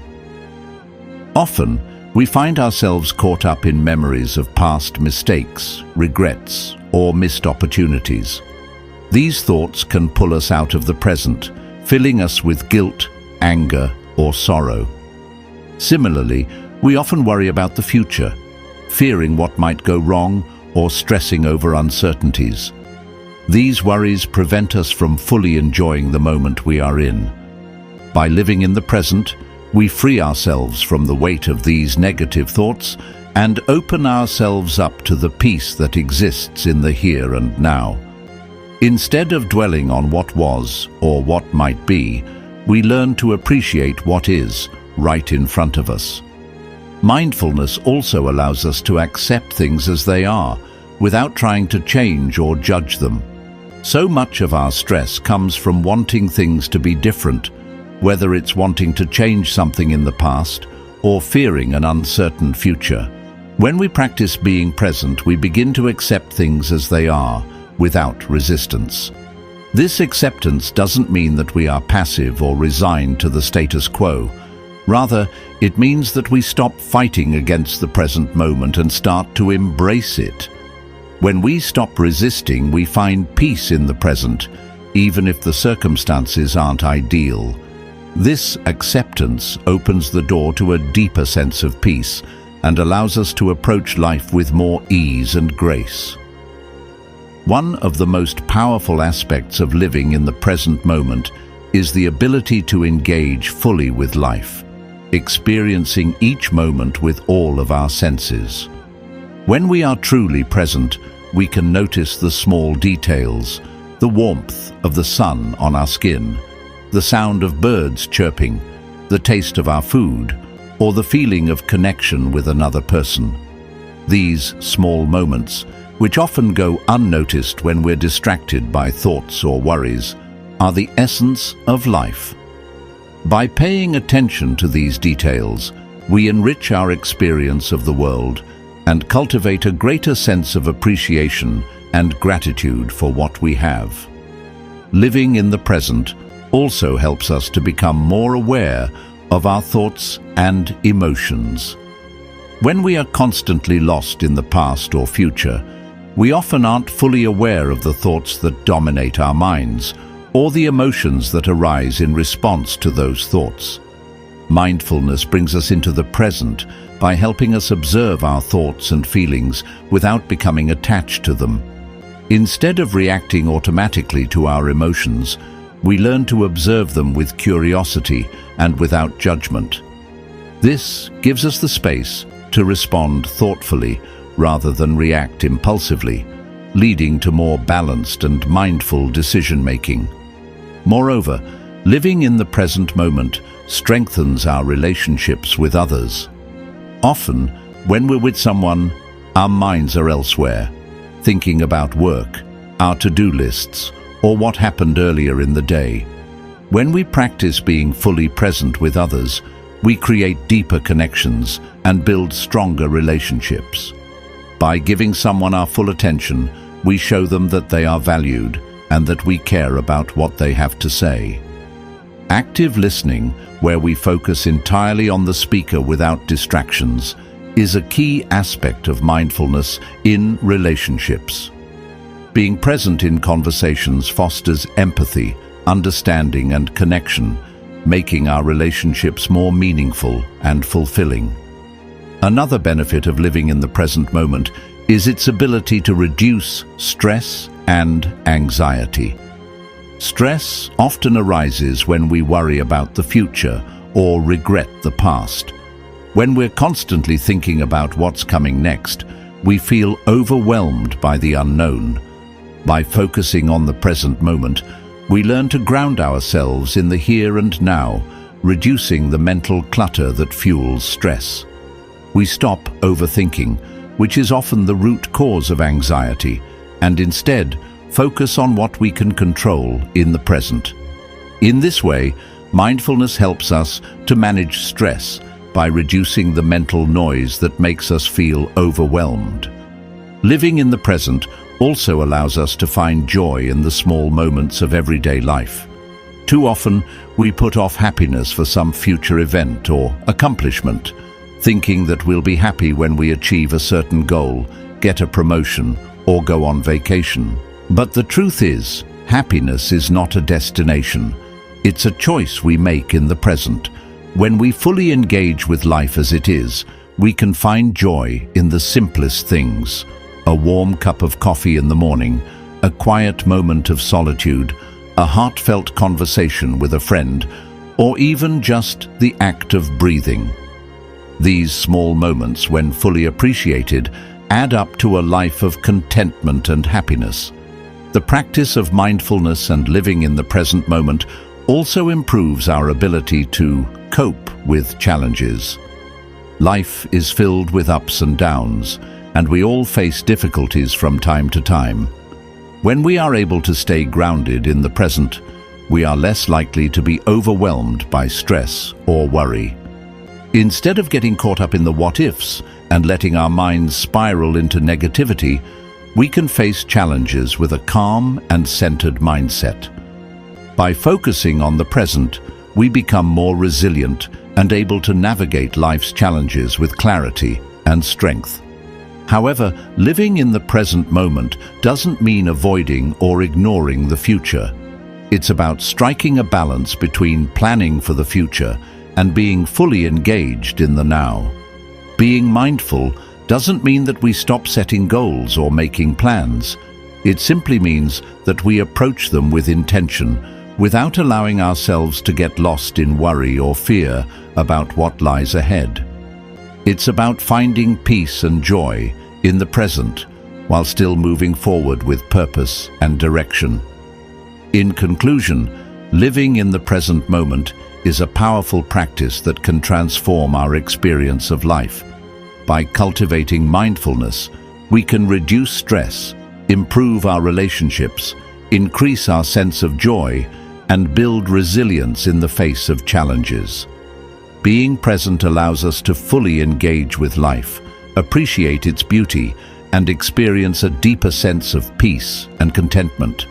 Often, we find ourselves caught up in memories of past mistakes, regrets, or missed opportunities. These thoughts can pull us out of the present, filling us with guilt, anger, or sorrow. Similarly, we often worry about the future, fearing what might go wrong or stressing over uncertainties. These worries prevent us from fully enjoying the moment we are in. By living in the present, we free ourselves from the weight of these negative thoughts and open ourselves up to the peace that exists in the here and now. Instead of dwelling on what was or what might be, we learn to appreciate what is right in front of us. Mindfulness also allows us to accept things as they are, without trying to change or judge them. So much of our stress comes from wanting things to be different, whether it's wanting to change something in the past or fearing an uncertain future. When we practice being present, we begin to accept things as they are, without resistance. This acceptance doesn't mean that we are passive or resigned to the status quo. Rather, it means that we stop fighting against the present moment and start to embrace it. When we stop resisting, we find peace in the present, even if the circumstances aren't ideal. This acceptance opens the door to a deeper sense of peace and allows us to approach life with more ease and grace. One of the most powerful aspects of living in the present moment is the ability to engage fully with life, experiencing each moment with all of our senses. When we are truly present, we can notice the small details, the warmth of the sun on our skin, the sound of birds chirping, the taste of our food, or the feeling of connection with another person. These small moments, which often go unnoticed when we're distracted by thoughts or worries, are the essence of life. By paying attention to these details, we enrich our experience of the world and cultivate a greater sense of appreciation and gratitude for what we have. Living in the present also helps us to become more aware of our thoughts and emotions. When we are constantly lost in the past or future, we often aren't fully aware of the thoughts that dominate our minds or the emotions that arise in response to those thoughts. Mindfulness brings us into the present by helping us observe our thoughts and feelings without becoming attached to them. Instead of reacting automatically to our emotions, we learn to observe them with curiosity and without judgment. This gives us the space to respond thoughtfully rather than react impulsively, leading to more balanced and mindful decision-making. Moreover, living in the present moment strengthens our relationships with others. Often, when we're with someone, our minds are elsewhere, thinking about work, our to-do lists, or what happened earlier in the day. When we practice being fully present with others, we create deeper connections and build stronger relationships. By giving someone our full attention, we show them that they are valued and that we care about what they have to say. Active listening, where we focus entirely on the speaker without distractions, is a key aspect of mindfulness in relationships. Being present in conversations fosters empathy, understanding, and connection, making our relationships more meaningful and fulfilling. Another benefit of living in the present moment is its ability to reduce stress and anxiety. Stress often arises when we worry about the future or regret the past. When we're constantly thinking about what's coming next, we feel overwhelmed by the unknown. By focusing on the present moment, we learn to ground ourselves in the here and now, reducing the mental clutter that fuels stress. We stop overthinking, which is often the root cause of anxiety, and instead focus on what we can control in the present. In this way, Mindfulness helps us to manage stress by reducing the mental noise that makes us feel overwhelmed. Living in the present also allows us to find joy in the small moments of everyday life. Too often, we put off happiness for some future event or accomplishment, thinking that we'll be happy when we achieve a certain goal, get a promotion, or go on vacation. But the truth is, happiness is not a destination. It's a choice we make in the present. When we fully engage with life as it is, we can find joy in the simplest things. A warm cup of coffee in the morning, a quiet moment of solitude, a heartfelt conversation with a friend, or even just the act of breathing. These small moments, when fully appreciated, add up to a life of contentment and happiness. The practice of mindfulness and living in the present moment also improves our ability to cope with challenges. Life is filled with ups and downs, and we all face difficulties from time to time. When we are able to stay grounded in the present, we are less likely to be overwhelmed by stress or worry. Instead of getting caught up in the what-ifs and letting our minds spiral into negativity, we can face challenges with a calm and centered mindset. By focusing on the present, we become more resilient and able to navigate life's challenges with clarity and strength. However, living in the present moment doesn't mean avoiding or ignoring the future. It's about striking a balance between planning for the future and being fully engaged in the now. Being mindful doesn't mean that we stop setting goals or making plans. It simply means that we approach them with intention, without allowing ourselves to get lost in worry or fear about what lies ahead. It's about finding peace and joy in the present while still moving forward with purpose and direction. In conclusion, living in the present moment is a powerful practice that can transform our experience of life. By cultivating mindfulness, we can reduce stress, improve our relationships, increase our sense of joy, and build resilience in the face of challenges. Being present allows us to fully engage with life, appreciate its beauty, and experience a deeper sense of peace and contentment.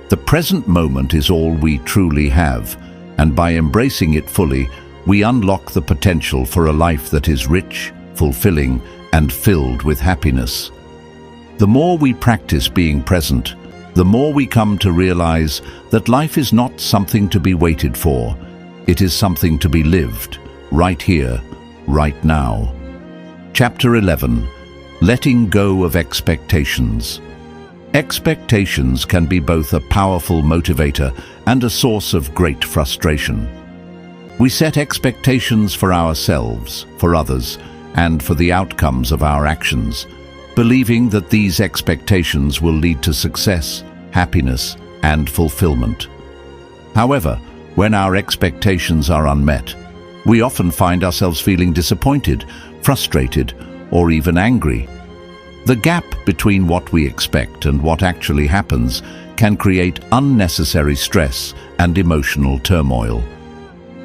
The present moment is all we truly have, and by embracing it fully, we unlock the potential for a life that is rich, fulfilling, and filled with happiness. The more we practice being present, the more we come to realize that life is not something to be waited for. It is something to be lived, right here, right now. Chapter 11. Letting go of expectations. Expectations can be both a powerful motivator and a source of great frustration. We set expectations for ourselves, for others, and for the outcomes of our actions, believing that these expectations will lead to success, happiness, and fulfillment. However, when our expectations are unmet, we often find ourselves feeling disappointed, frustrated, or even angry. The gap between what we expect and what actually happens can create unnecessary stress and emotional turmoil.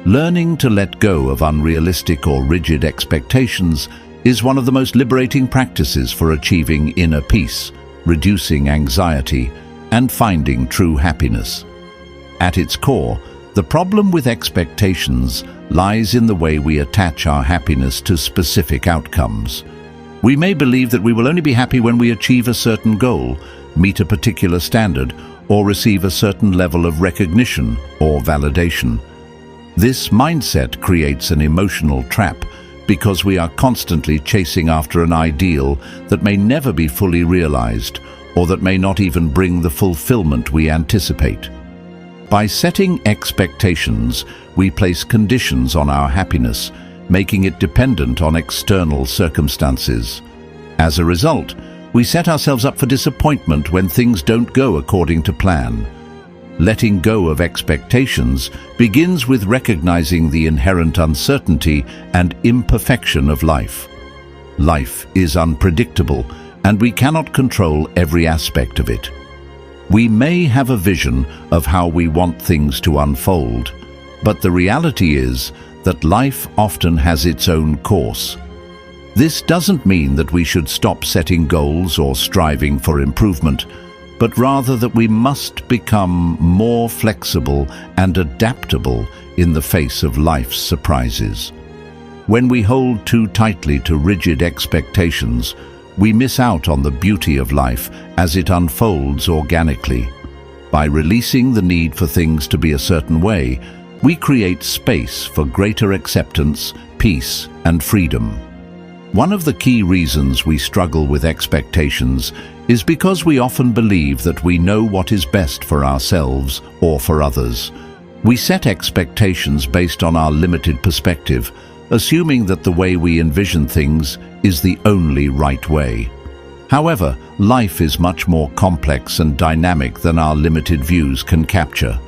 Learning to let go of unrealistic or rigid expectations is one of the most liberating practices for achieving inner peace, reducing anxiety, and finding true happiness. At its core, the problem with expectations lies in the way we attach our happiness to specific outcomes. We may believe that we will only be happy when we achieve a certain goal, meet a particular standard, or receive a certain level of recognition or validation. This mindset creates an emotional trap because we are constantly chasing after an ideal that may never be fully realized or that may not even bring the fulfillment we anticipate. By setting expectations, we place conditions on our happiness, making it dependent on external circumstances. As a result, we set ourselves up for disappointment when things don't go according to plan. Letting go of expectations begins with recognizing the inherent uncertainty and imperfection of life. Life is unpredictable, and we cannot control every aspect of it. We may have a vision of how we want things to unfold, But the reality is that life often has its own course. This doesn't mean that we should stop setting goals or striving for improvement, but rather that we must become more flexible and adaptable in the face of life's surprises. When we hold too tightly to rigid expectations, we miss out on the beauty of life as it unfolds organically. By releasing the need for things to be a certain way, we create space for greater acceptance, peace, and freedom. One of the key reasons we struggle with expectations is because we often believe that we know what is best for ourselves or for others. We set expectations based on our limited perspective, assuming that the way we envision things is the only right way. However, life is much more complex and dynamic than our limited views can capture.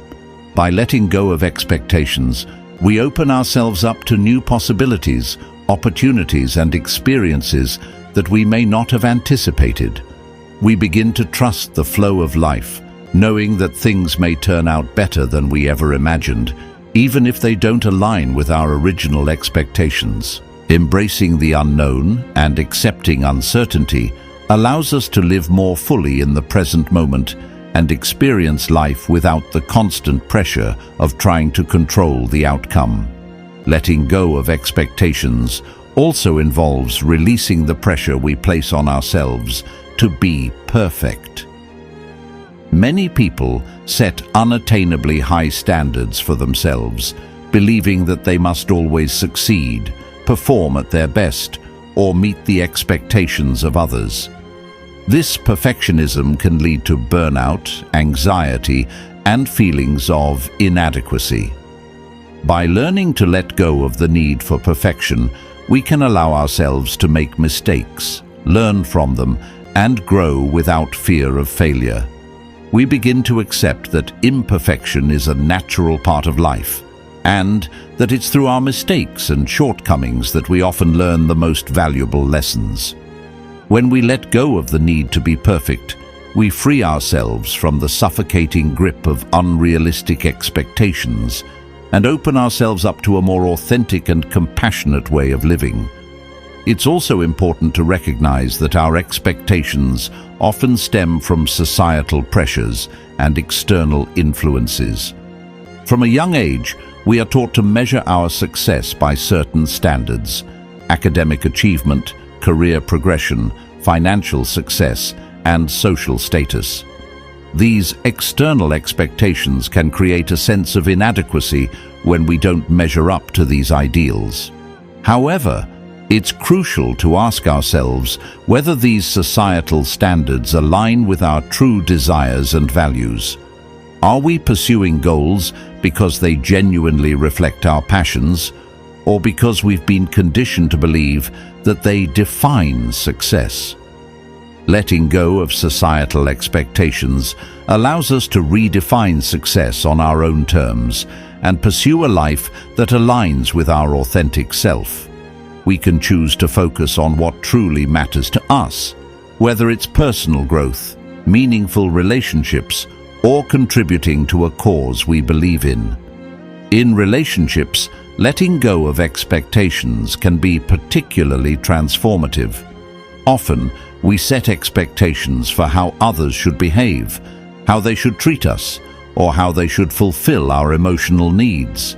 By letting go of expectations, we open ourselves up to new possibilities, opportunities, and experiences that we may not have anticipated. We begin to trust the flow of life, knowing that things may turn out better than we ever imagined, even if they don't align with our original expectations. Embracing the unknown and accepting uncertainty allows us to live more fully in the present moment and experience life without the constant pressure of trying to control the outcome. Letting go of expectations also involves releasing the pressure we place on ourselves to be perfect. Many people set unattainably high standards for themselves, believing that they must always succeed, perform at their best, or meet the expectations of others. This perfectionism can lead to burnout, anxiety, and feelings of inadequacy. By learning to let go of the need for perfection, we can allow ourselves to make mistakes, learn from them, and grow without fear of failure. We begin to accept that imperfection is a natural part of life, and that it's through our mistakes and shortcomings that we often learn the most valuable lessons. When we let go of the need to be perfect, we free ourselves from the suffocating grip of unrealistic expectations and open ourselves up to a more authentic and compassionate way of living. It's also important to recognize that our expectations often stem from societal pressures and external influences. From a young age, we are taught to measure our success by certain standards: academic achievement, career progression, financial success, and social status. These external expectations can create a sense of inadequacy when we don't measure up to these ideals. However, it's crucial to ask ourselves whether these societal standards align with our true desires and values. Are we pursuing goals because they genuinely reflect our passions, or because we've been conditioned to believe that they define success? Letting go of societal expectations allows us to redefine success on our own terms and pursue a life that aligns with our authentic self. We can choose to focus on what truly matters to us, whether it's personal growth, meaningful relationships, or contributing to a cause we believe in. In relationships, letting go of expectations can be particularly transformative. Often, we set expectations for how others should behave, how they should treat us, or how they should fulfill our emotional needs.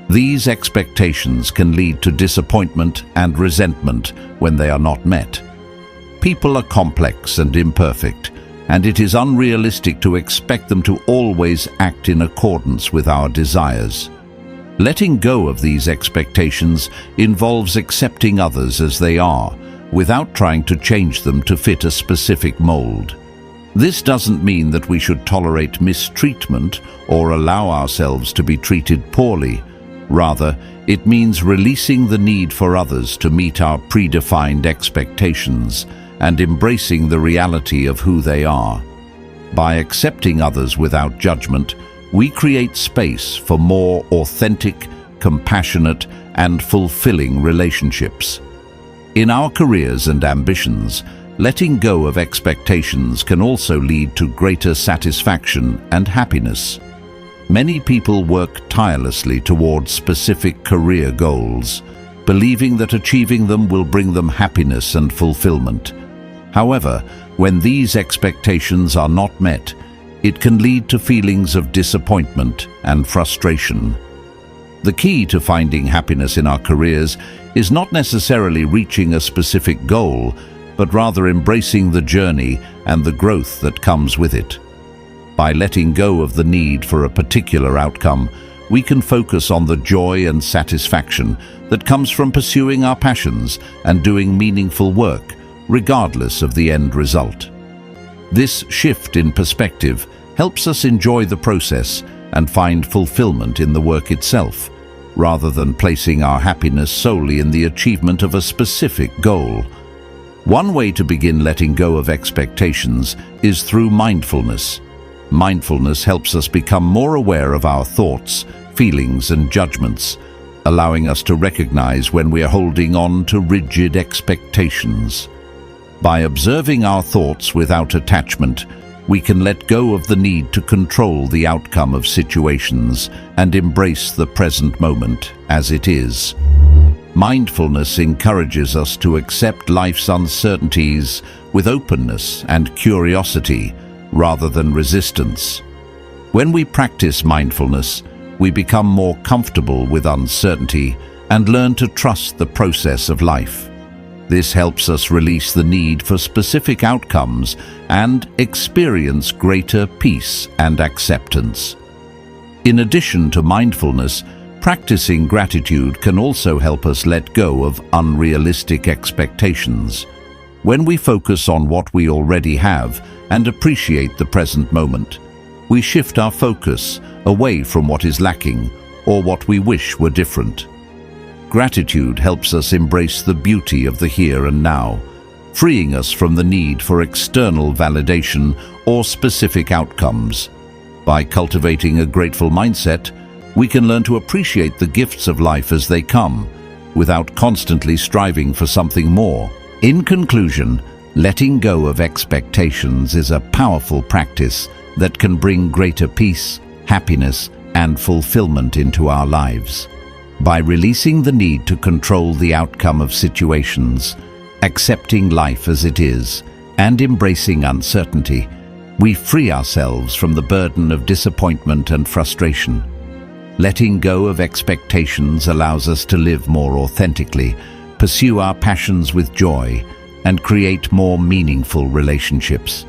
These expectations can lead to disappointment and resentment when they are not met. People are complex and imperfect, and it is unrealistic to expect them to always act in accordance with our desires. Letting go of these expectations involves accepting others as they are, without trying to change them to fit a specific mold. This doesn't mean that we should tolerate mistreatment or allow ourselves to be treated poorly. Rather, it means releasing the need for others to meet our predefined expectations and embracing the reality of who they are. By accepting others without judgment, we create space for more authentic, compassionate, and fulfilling relationships. In our careers and ambitions, letting go of expectations can also lead to greater satisfaction and happiness. Many people work tirelessly towards specific career goals, believing that achieving them will bring them happiness and fulfillment. However, when these expectations are not met, it can lead to feelings of disappointment and frustration. The key to finding happiness in our careers is not necessarily reaching a specific goal, but rather embracing the journey and the growth that comes with it. By letting go of the need for a particular outcome, we can focus on the joy and satisfaction that comes from pursuing our passions and doing meaningful work, regardless of the end result. This shift in perspective helps us enjoy the process and find fulfillment in the work itself, rather than placing our happiness solely in the achievement of a specific goal. One way to begin letting go of expectations is through mindfulness. Mindfulness helps us become more aware of our thoughts, feelings, and judgments, allowing us to recognize when we are holding on to rigid expectations. By observing our thoughts without attachment, we can let go of the need to control the outcome of situations and embrace the present moment as it is. Mindfulness encourages us to accept life's uncertainties with openness and curiosity rather than resistance. When we practice mindfulness, we become more comfortable with uncertainty and learn to trust the process of life. This helps us release the need for specific outcomes and experience greater peace and acceptance. In addition to mindfulness, practicing gratitude can also help us let go of unrealistic expectations. When we focus on what we already have and appreciate the present moment, we shift our focus away from what is lacking or what we wish were different. Gratitude helps us embrace the beauty of the here and now, freeing us from the need for external validation or specific outcomes. By cultivating a grateful mindset, we can learn to appreciate the gifts of life as they come, without constantly striving for something more. In conclusion, letting go of expectations is a powerful practice that can bring greater peace, happiness, and fulfillment into our lives. By releasing the need to control the outcome of situations, accepting life as it is, and embracing uncertainty, we free ourselves from the burden of disappointment and frustration. Letting go of expectations allows us to live more authentically, pursue our passions with joy, and create more meaningful relationships.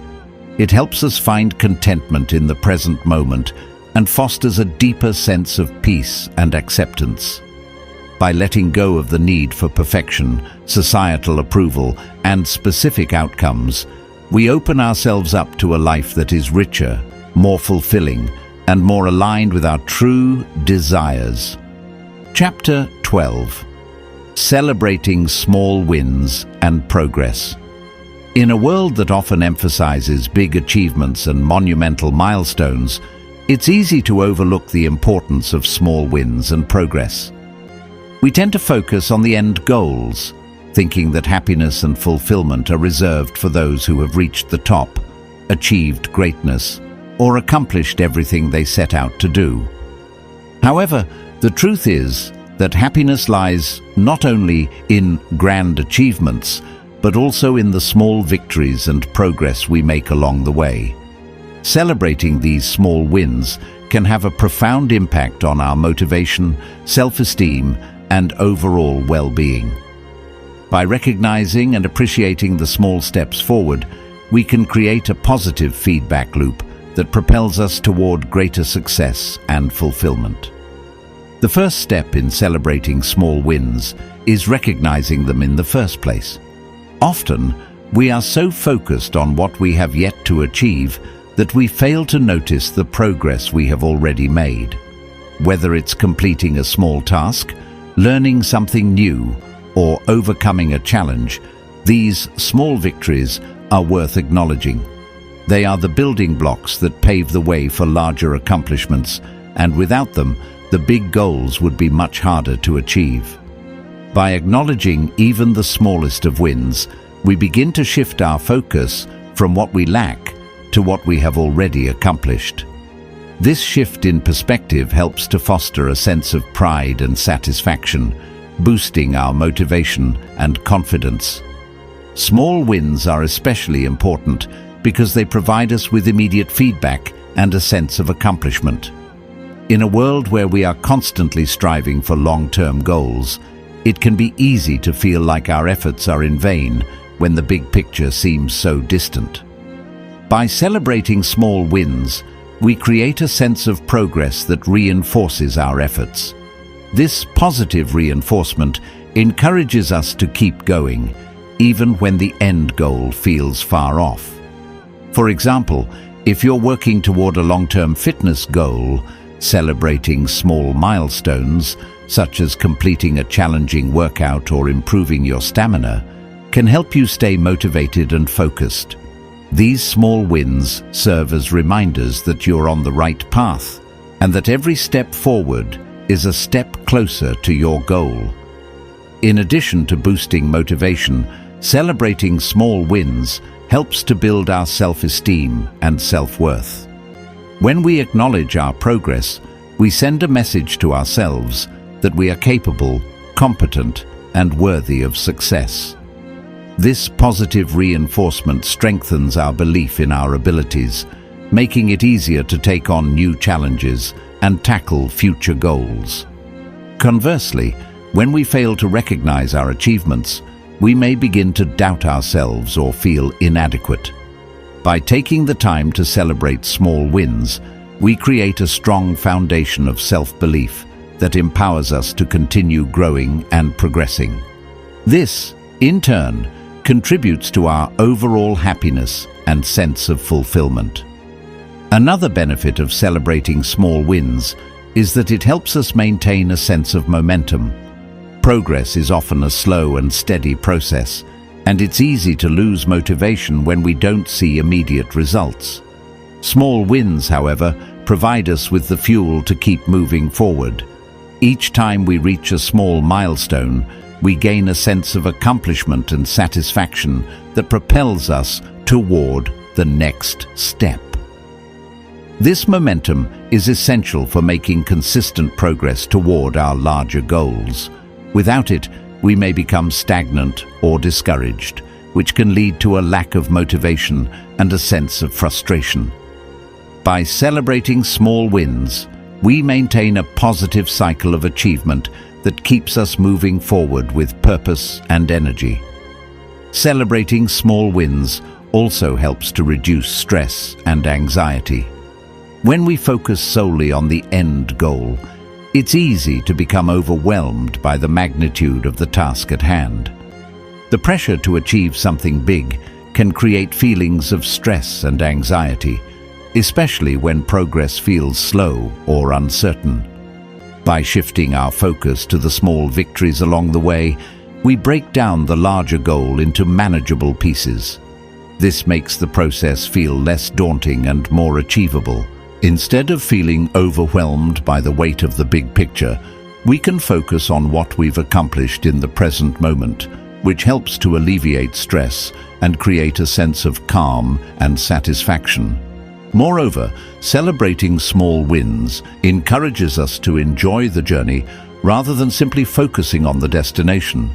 It helps us find contentment in the present moment and fosters a deeper sense of peace and acceptance. By letting go of the need for perfection, societal approval, and specific outcomes, we open ourselves up to a life that is richer, more fulfilling, and more aligned with our true desires. Chapter 12. Celebrating Small Wins and Progress. In a world that often emphasizes big achievements and monumental milestones, it's easy to overlook the importance of small wins and progress. We tend to focus on the end goals, thinking that happiness and fulfillment are reserved for those who have reached the top, achieved greatness, or accomplished everything they set out to do. However, the truth is that happiness lies not only in grand achievements, but also in the small victories and progress we make along the way. Celebrating these small wins can have a profound impact on our motivation, self-esteem, and overall well-being. By recognizing and appreciating the small steps forward, we can create a positive feedback loop that propels us toward greater success and fulfillment. The first step in celebrating small wins is recognizing them in the first place. Often, we are so focused on what we have yet to achieve that we fail to notice the progress we have already made. Whether it's completing a small task, learning something new, or overcoming a challenge, these small victories are worth acknowledging. They are the building blocks that pave the way for larger accomplishments, and without them, the big goals would be much harder to achieve. By acknowledging even the smallest of wins, we begin to shift our focus from what we lack to what we have already accomplished. This shift in perspective helps to foster a sense of pride and satisfaction, boosting our motivation and confidence. Small wins are especially important because they provide us with immediate feedback and a sense of accomplishment. In a world where we are constantly striving for long-term goals, it can be easy to feel like our efforts are in vain when the big picture seems so distant. By celebrating small wins, we create a sense of progress that reinforces our efforts. This positive reinforcement encourages us to keep going, even when the end goal feels far off. For example, if you're working toward a long-term fitness goal, celebrating small milestones, such as completing a challenging workout or improving your stamina, can help you stay motivated and focused. These small wins serve as reminders that you're on the right path and that every step forward is a step closer to your goal. In addition to boosting motivation, celebrating small wins helps to build our self-esteem and self-worth. When we acknowledge our progress, we send a message to ourselves that we are capable, competent, and worthy of success. This positive reinforcement strengthens our belief in our abilities, making it easier to take on new challenges and tackle future goals. Conversely, when we fail to recognize our achievements, we may begin to doubt ourselves or feel inadequate. By taking the time to celebrate small wins, we create a strong foundation of self-belief that empowers us to continue growing and progressing. This, in turn, contributes to our overall happiness and sense of fulfillment. Another benefit of celebrating small wins is that it helps us maintain a sense of momentum. Progress is often a slow and steady process, and it's easy to lose motivation when we don't see immediate results. Small wins, however, provide us with the fuel to keep moving forward. Each time we reach a small milestone, we gain a sense of accomplishment and satisfaction that propels us toward the next step. This momentum is essential for making consistent progress toward our larger goals. Without it, we may become stagnant or discouraged, which can lead to a lack of motivation and a sense of frustration. By celebrating small wins, we maintain a positive cycle of achievement that keeps us moving forward with purpose and energy. Celebrating small wins also helps to reduce stress and anxiety. When we focus solely on the end goal, it's easy to become overwhelmed by the magnitude of the task at hand. The pressure to achieve something big can create feelings of stress and anxiety, especially when progress feels slow or uncertain. By shifting our focus to the small victories along the way, we break down the larger goal into manageable pieces. This makes the process feel less daunting and more achievable. Instead of feeling overwhelmed by the weight of the big picture, we can focus on what we've accomplished in the present moment, which helps to alleviate stress and create a sense of calm and satisfaction. Moreover, celebrating small wins encourages us to enjoy the journey rather than simply focusing on the destination.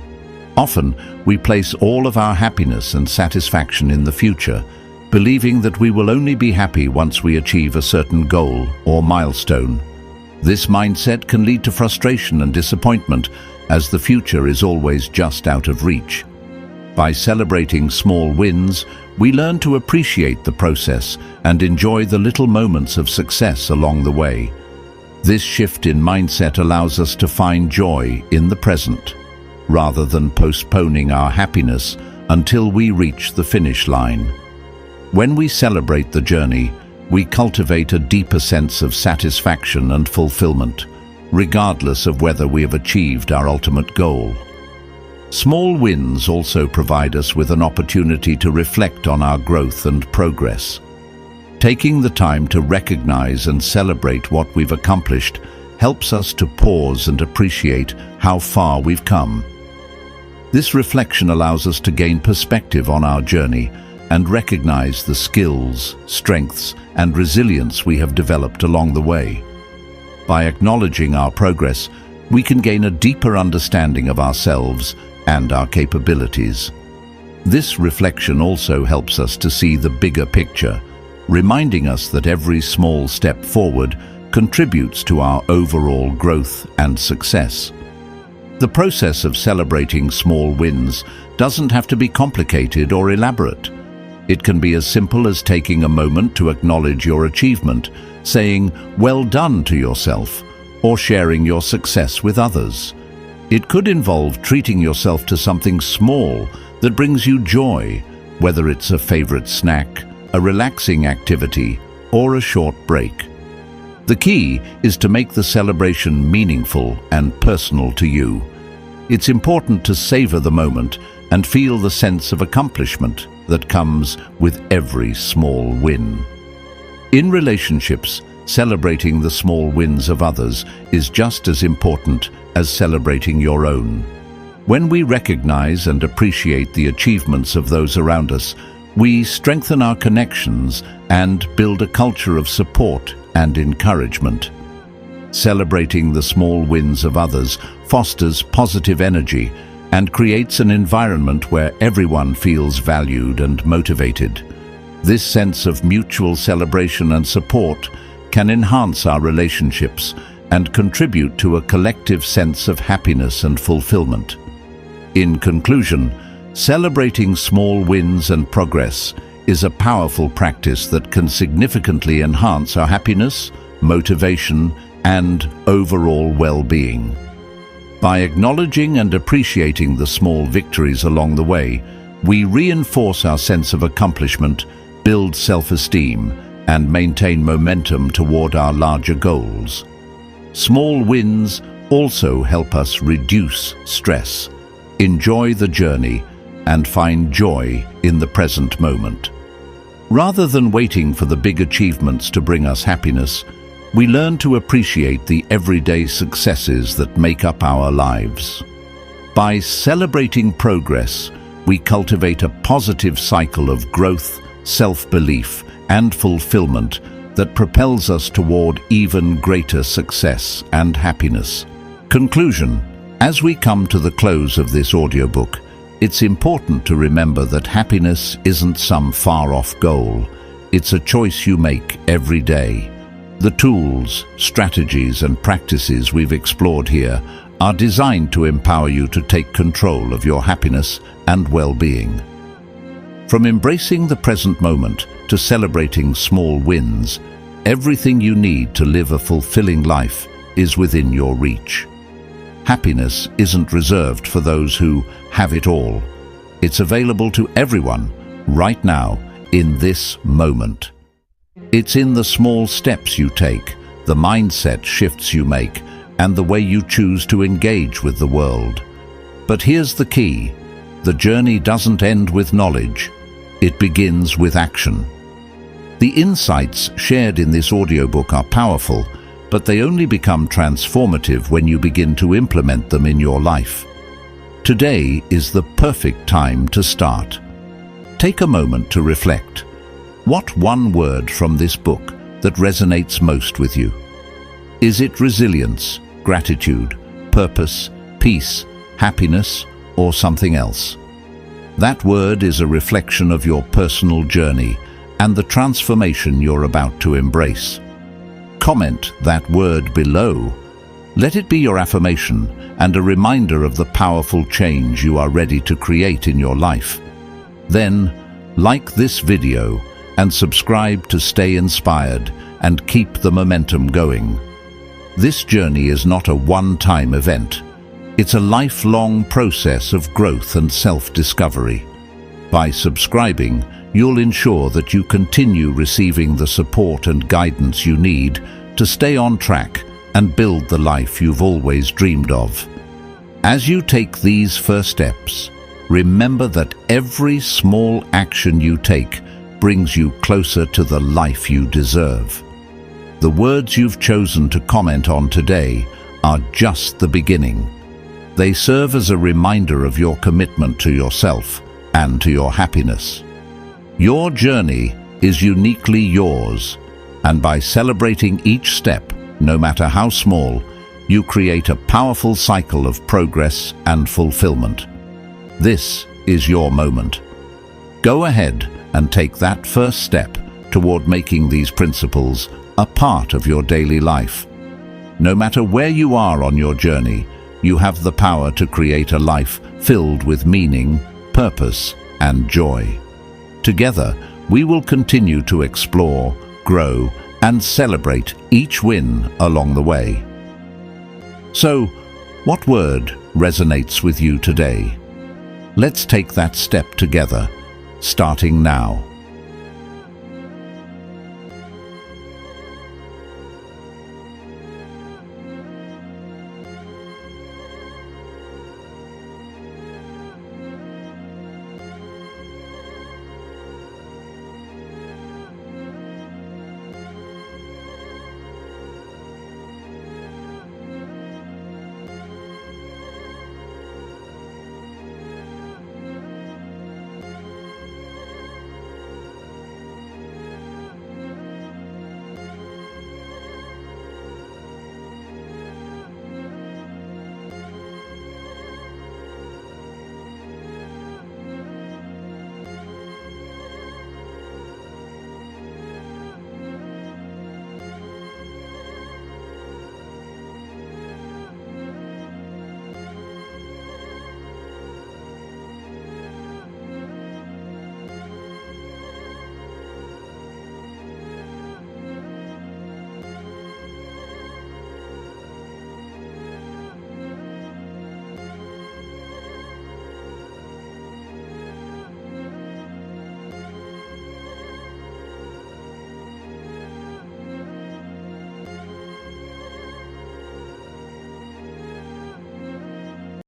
Often, we place all of our happiness and satisfaction in the future, believing that we will only be happy once we achieve a certain goal or milestone. This mindset can lead to frustration and disappointment, as the future is always just out of reach. By celebrating small wins, we learn to appreciate the process and enjoy the little moments of success along the way. This shift in mindset allows us to find joy in the present, rather than postponing our happiness until we reach the finish line. When we celebrate the journey, we cultivate a deeper sense of satisfaction and fulfillment, regardless of whether we have achieved our ultimate goal. Small wins also provide us with an opportunity to reflect on our growth and progress. Taking the time to recognize and celebrate what we've accomplished helps us to pause and appreciate how far we've come. This reflection allows us to gain perspective on our journey and recognize the skills, strengths, and resilience we have developed along the way. By acknowledging our progress, we can gain a deeper understanding of ourselves and our capabilities. This reflection also helps us to see the bigger picture, reminding us that every small step forward contributes to our overall growth and success. The process of celebrating small wins doesn't have to be complicated or elaborate. It can be as simple as taking a moment to acknowledge your achievement, saying "well done" to yourself, or sharing your success with others. It could involve treating yourself to something small that brings you joy, whether it's a favorite snack, a relaxing activity, or a short break. The key is to make the celebration meaningful and personal to you. It's important to savor the moment and feel the sense of accomplishment that comes with every small win. In relationships, celebrating the small wins of others is just as important as celebrating your own. When we recognize and appreciate the achievements of those around us, we strengthen our connections and build a culture of support and encouragement. Celebrating the small wins of others fosters positive energy and creates an environment where everyone feels valued and motivated. This sense of mutual celebration and support can enhance our relationships and contribute to a collective sense of happiness and fulfillment. In conclusion, celebrating small wins and progress is a powerful practice that can significantly enhance our happiness, motivation, and overall well-being. By acknowledging and appreciating the small victories along the way, we reinforce our sense of accomplishment, build self-esteem, and maintain momentum toward our larger goals. Small wins also help us reduce stress, enjoy the journey, and find joy in the present moment. Rather than waiting for the big achievements to bring us happiness, we learn to appreciate the everyday successes that make up our lives. By celebrating progress, we cultivate a positive cycle of growth, self-belief, and fulfillment that propels us toward even greater success and happiness. Conclusion: as we come to the close of this audiobook, it's important to remember that happiness isn't some far-off goal. It's a choice you make every day. The tools, strategies, and practices we've explored here are designed to empower you to take control of your happiness and well-being. From embracing the present moment to celebrating small wins, everything you need to live a fulfilling life is within your reach. Happiness isn't reserved for those who have it all. It's available to everyone, right now, in this moment. It's in the small steps you take, the mindset shifts you make, and the way you choose to engage with the world. But here's the key: the journey doesn't end with knowledge. It begins with action. The insights shared in this audiobook are powerful, but they only become transformative when you begin to implement them in your life. Today is the perfect time to start. Take a moment to reflect. What one word from this book that resonates most with you? Is it resilience, gratitude, purpose, peace, happiness, or something else? That word is a reflection of your personal journey and the transformation you're about to embrace. Comment that word below. Let it be your affirmation and a reminder of the powerful change you are ready to create in your life. Then, like this video and subscribe to stay inspired and keep the momentum going. This journey is not a one-time event. It's a lifelong process of growth and self-discovery. By subscribing, you'll ensure that you continue receiving the support and guidance you need to stay on track and build the life you've always dreamed of. As you take these first steps, remember that every small action you take brings you closer to the life you deserve. The words you've chosen to comment on today are just the beginning. They serve as a reminder of your commitment to yourself and to your happiness. Your journey is uniquely yours, and by celebrating each step, no matter how small, you create a powerful cycle of progress and fulfillment. This is your moment. Go ahead and take that first step toward making these principles a part of your daily life. No matter where you are on your journey, you have the power to create a life filled with meaning, purpose, and joy. Together, we will continue to explore, grow, and celebrate each win along the way. So, what word resonates with you today? Let's take that step together, starting now.